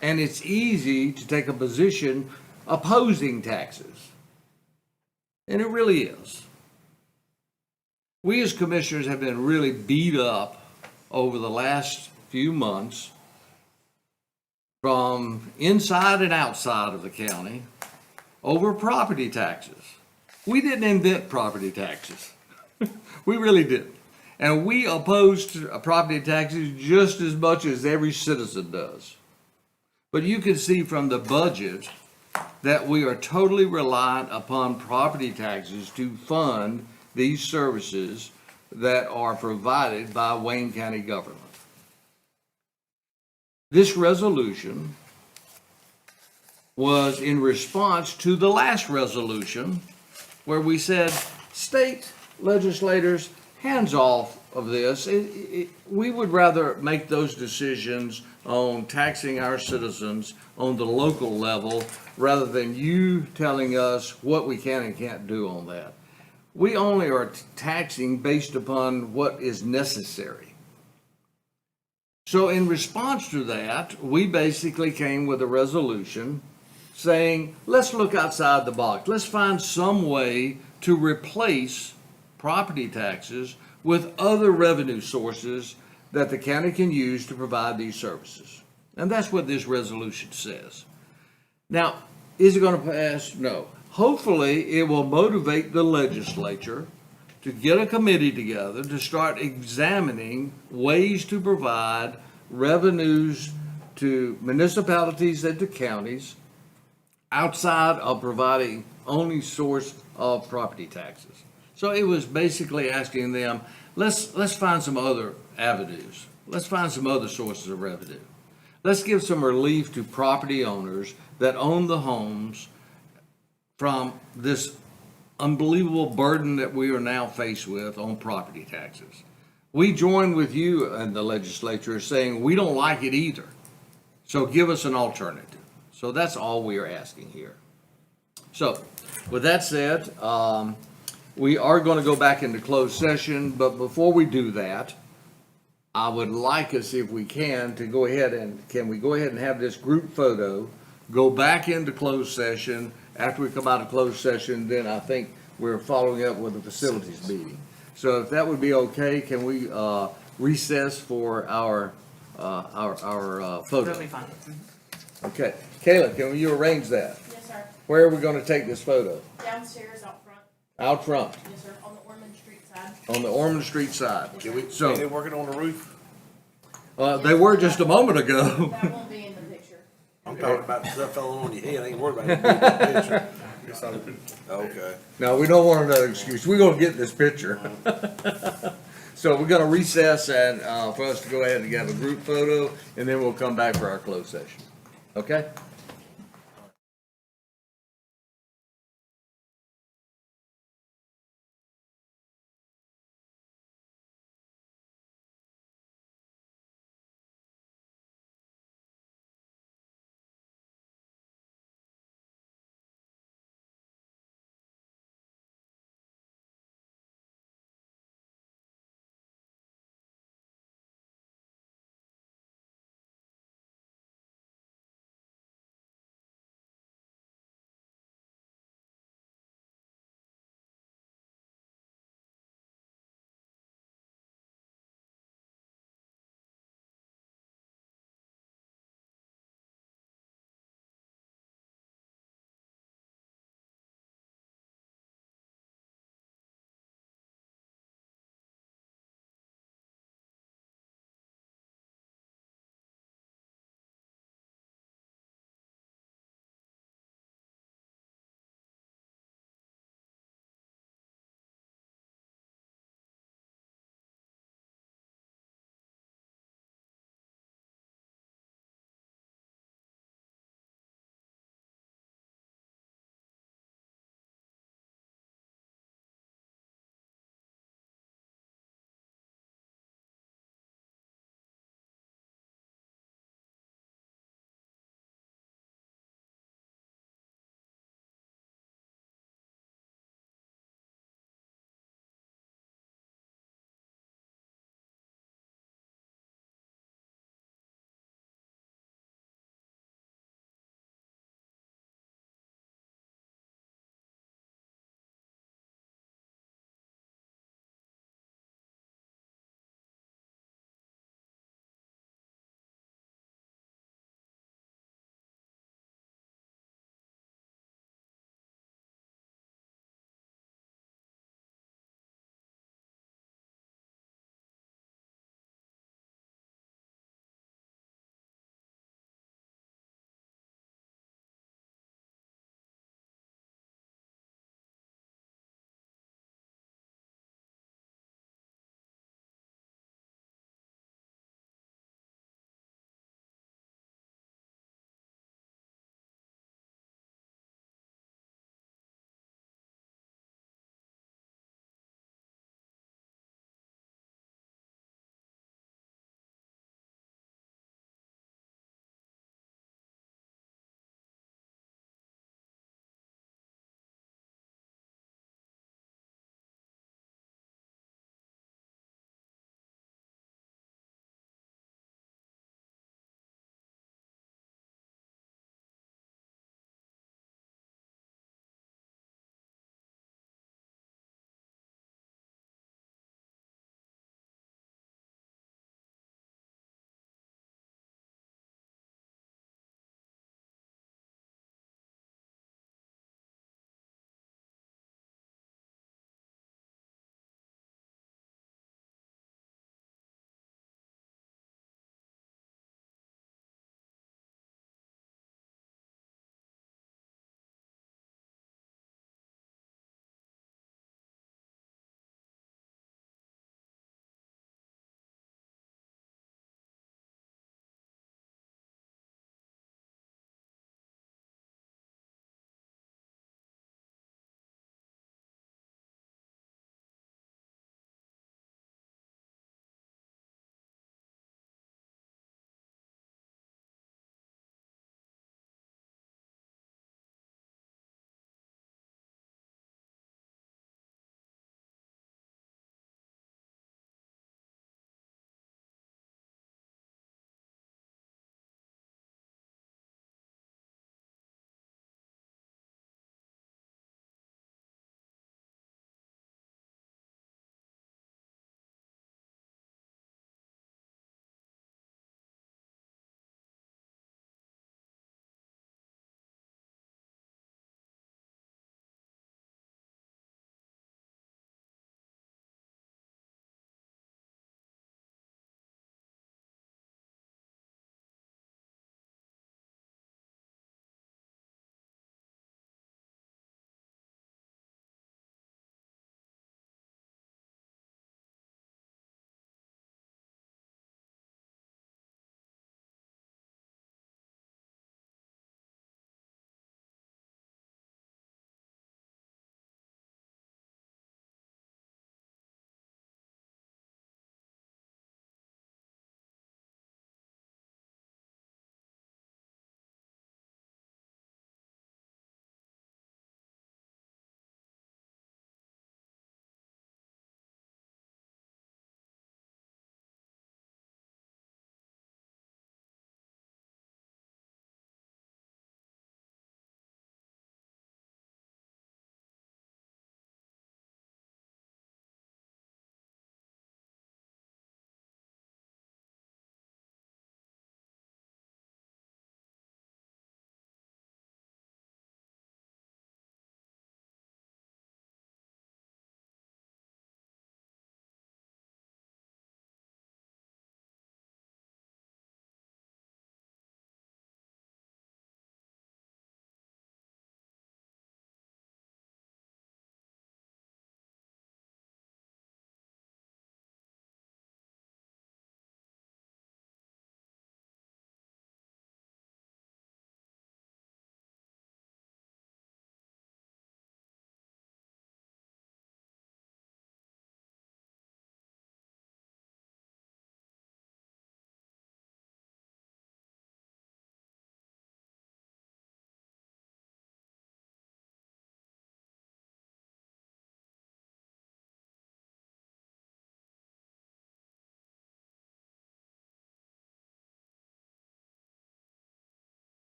And it's easy to take a position opposing taxes. And it really is. We as commissioners have been really beat up over the last few months from inside and outside of the county over property taxes. We didn't invent property taxes. We really didn't. And we opposed property taxes just as much as every citizen does. But you can see from the budget that we are totally reliant upon property taxes to fund these services that are provided by Wayne County government. This resolution was in response to the last resolution where we said, state legislators, hands off of this. We would rather make those decisions on taxing our citizens on the local level rather than you telling us what we can and can't do on that. We only are taxing based upon what is necessary. So in response to that, we basically came with a resolution saying, let's look outside the box. Let's find some way to replace property taxes with other revenue sources that the county can use to provide these services. And that's what this resolution says. Now, is it going to pass? No. Hopefully, it will motivate the legislature to get a committee together to start examining ways to provide revenues to municipalities and to counties outside of providing only source of property taxes. So it was basically asking them, let's find some other avenues. Let's find some other sources of revenue. Let's give some relief to property owners that own the homes from this unbelievable burden that we are now faced with on property taxes. We join with you and the legislature saying we don't like it either. So give us an alternative. So that's all we are asking here. So with that said, we are going to go back into closed session, but before we do that, I would like us, if we can, to go ahead and, can we go ahead and have this group photo, go back into closed session. After we come out of closed session, then I think we're following up with the facilities meeting. So if that would be okay, can we recess for our photo? Totally fine. Okay. Kayla, can you arrange that? Yes, sir. Where are we going to take this photo? Downstairs, out front. Out front, Yes, sir. On the Ormond Street side. on the Ormond Street side. So they working on the roof? They were just a moment ago. That won't be in the picture. I'm talking about the stuff falling on your head. I ain't worried about it. Okay. No, we don't want another excuse. We're gonna get this picture. So we're gonna recess and, for us to go ahead and get a group photo, and then we'll come back for our closed session. Okay?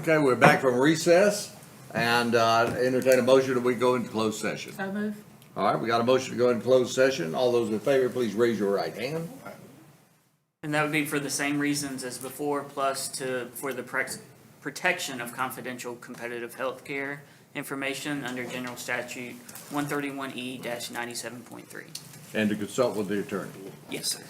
Okay, we're back from recess and entertain a motion that we go into closed session. So move. All right, we got a motion to go into closed session. All those in favor, please raise your right hand. And that would be for the same reasons as before, plus for the protection of confidential competitive healthcare information under General Statute 131E-97.3. And to consult with the attorney. Yes, sir.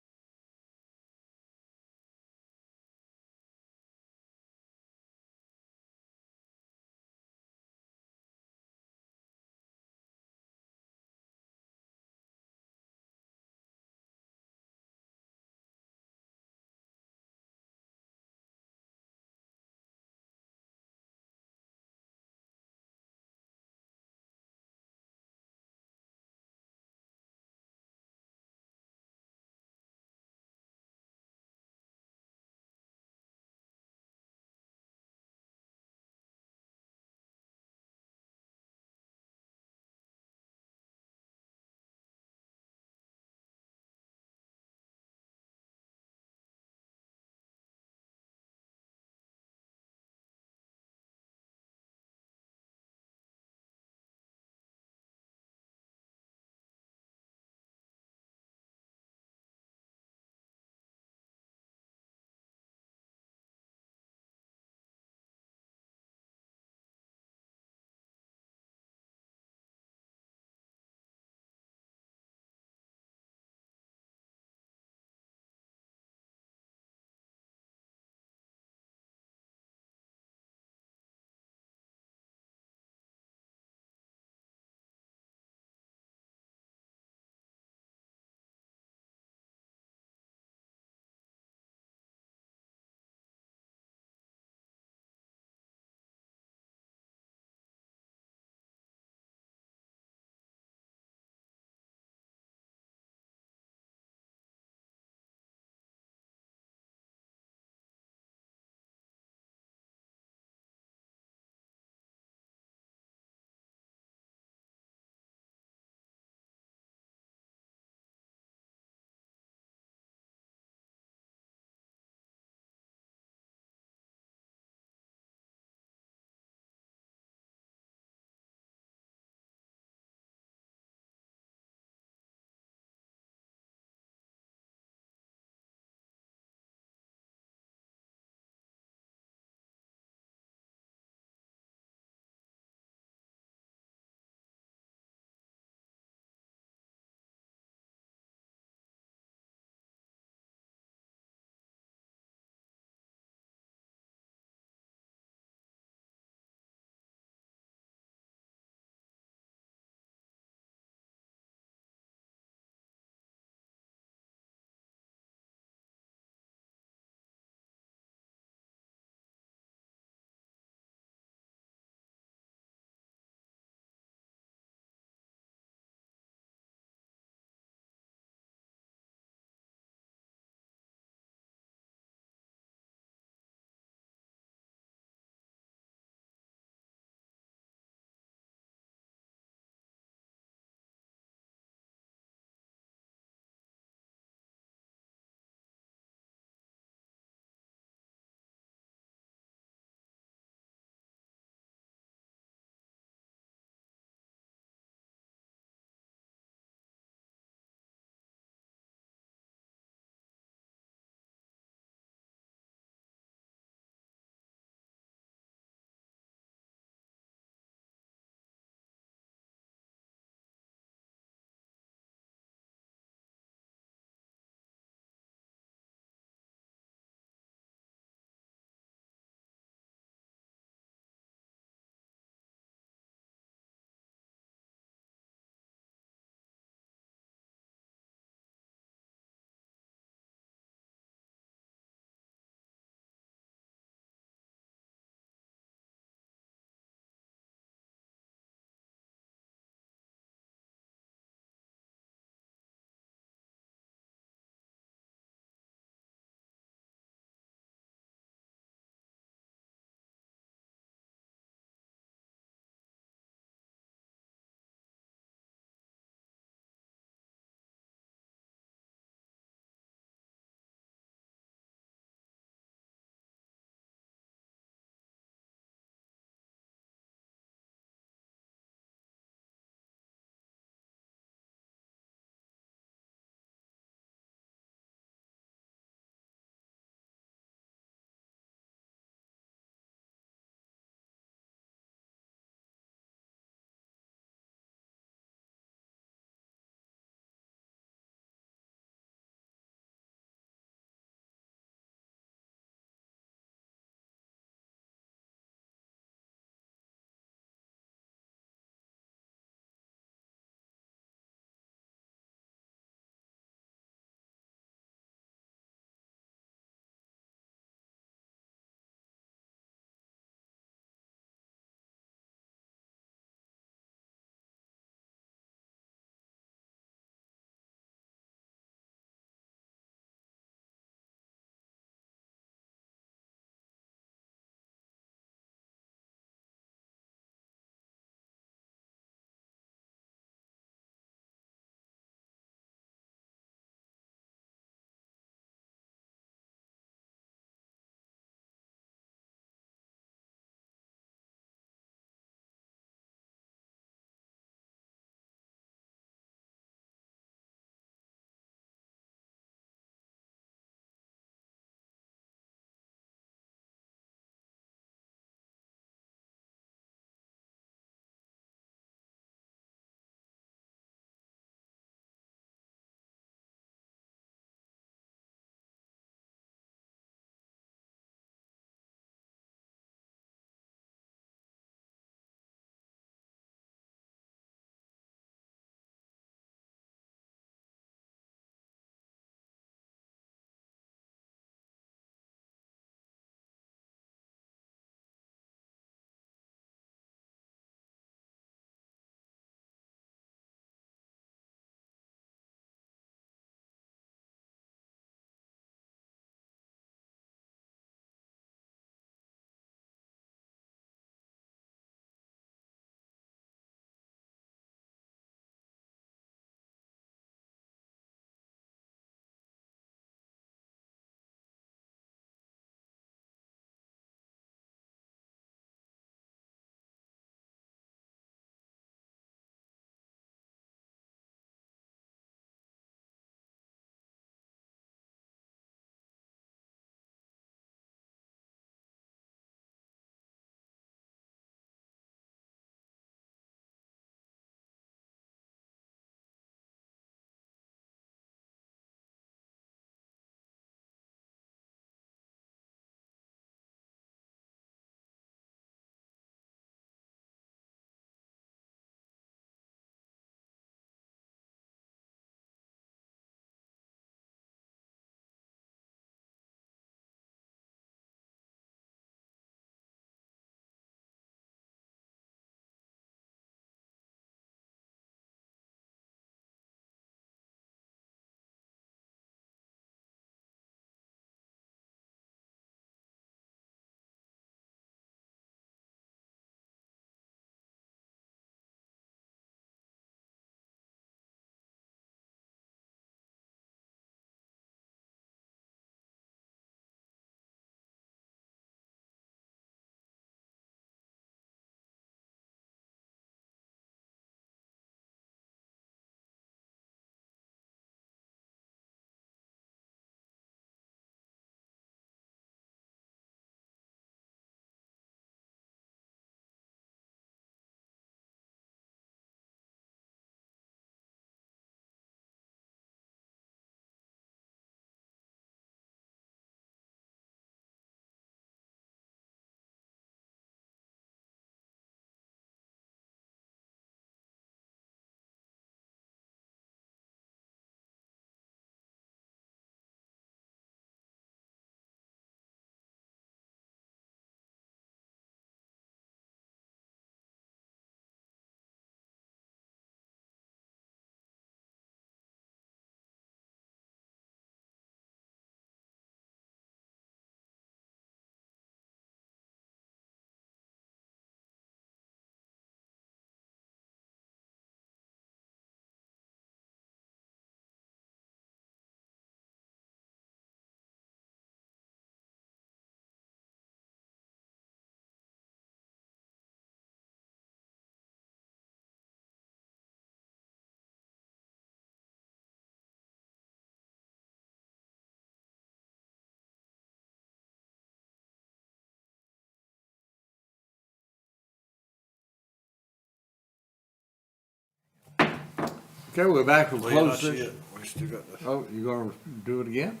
Okay, we're back from Well, closed not session. yet. We still got the, Oh, you gonna do it again?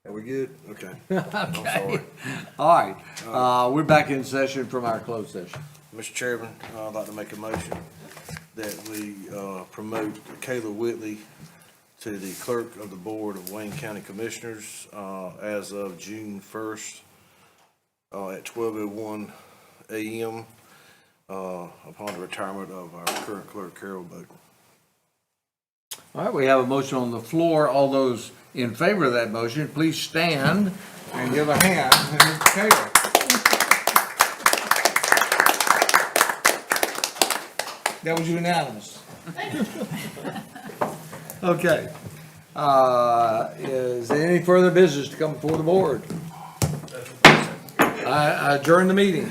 are we good? Okay. Okay. All right, we're back in session from our closed session. Mr. Chairman, I'd like to make a motion that we promote Kayla Whitley to the clerk of the Board of Wayne County Commissioners as of June 1st at 12:01 a.m. Upon the retirement of our current clerk, Carol Bowden. All right, we have a motion on the floor. All those in favor of that motion, please stand and give a hand to Ms. Taylor. That was unanimous. Okay. Is there any further business to come before the board? I adjourn the meeting.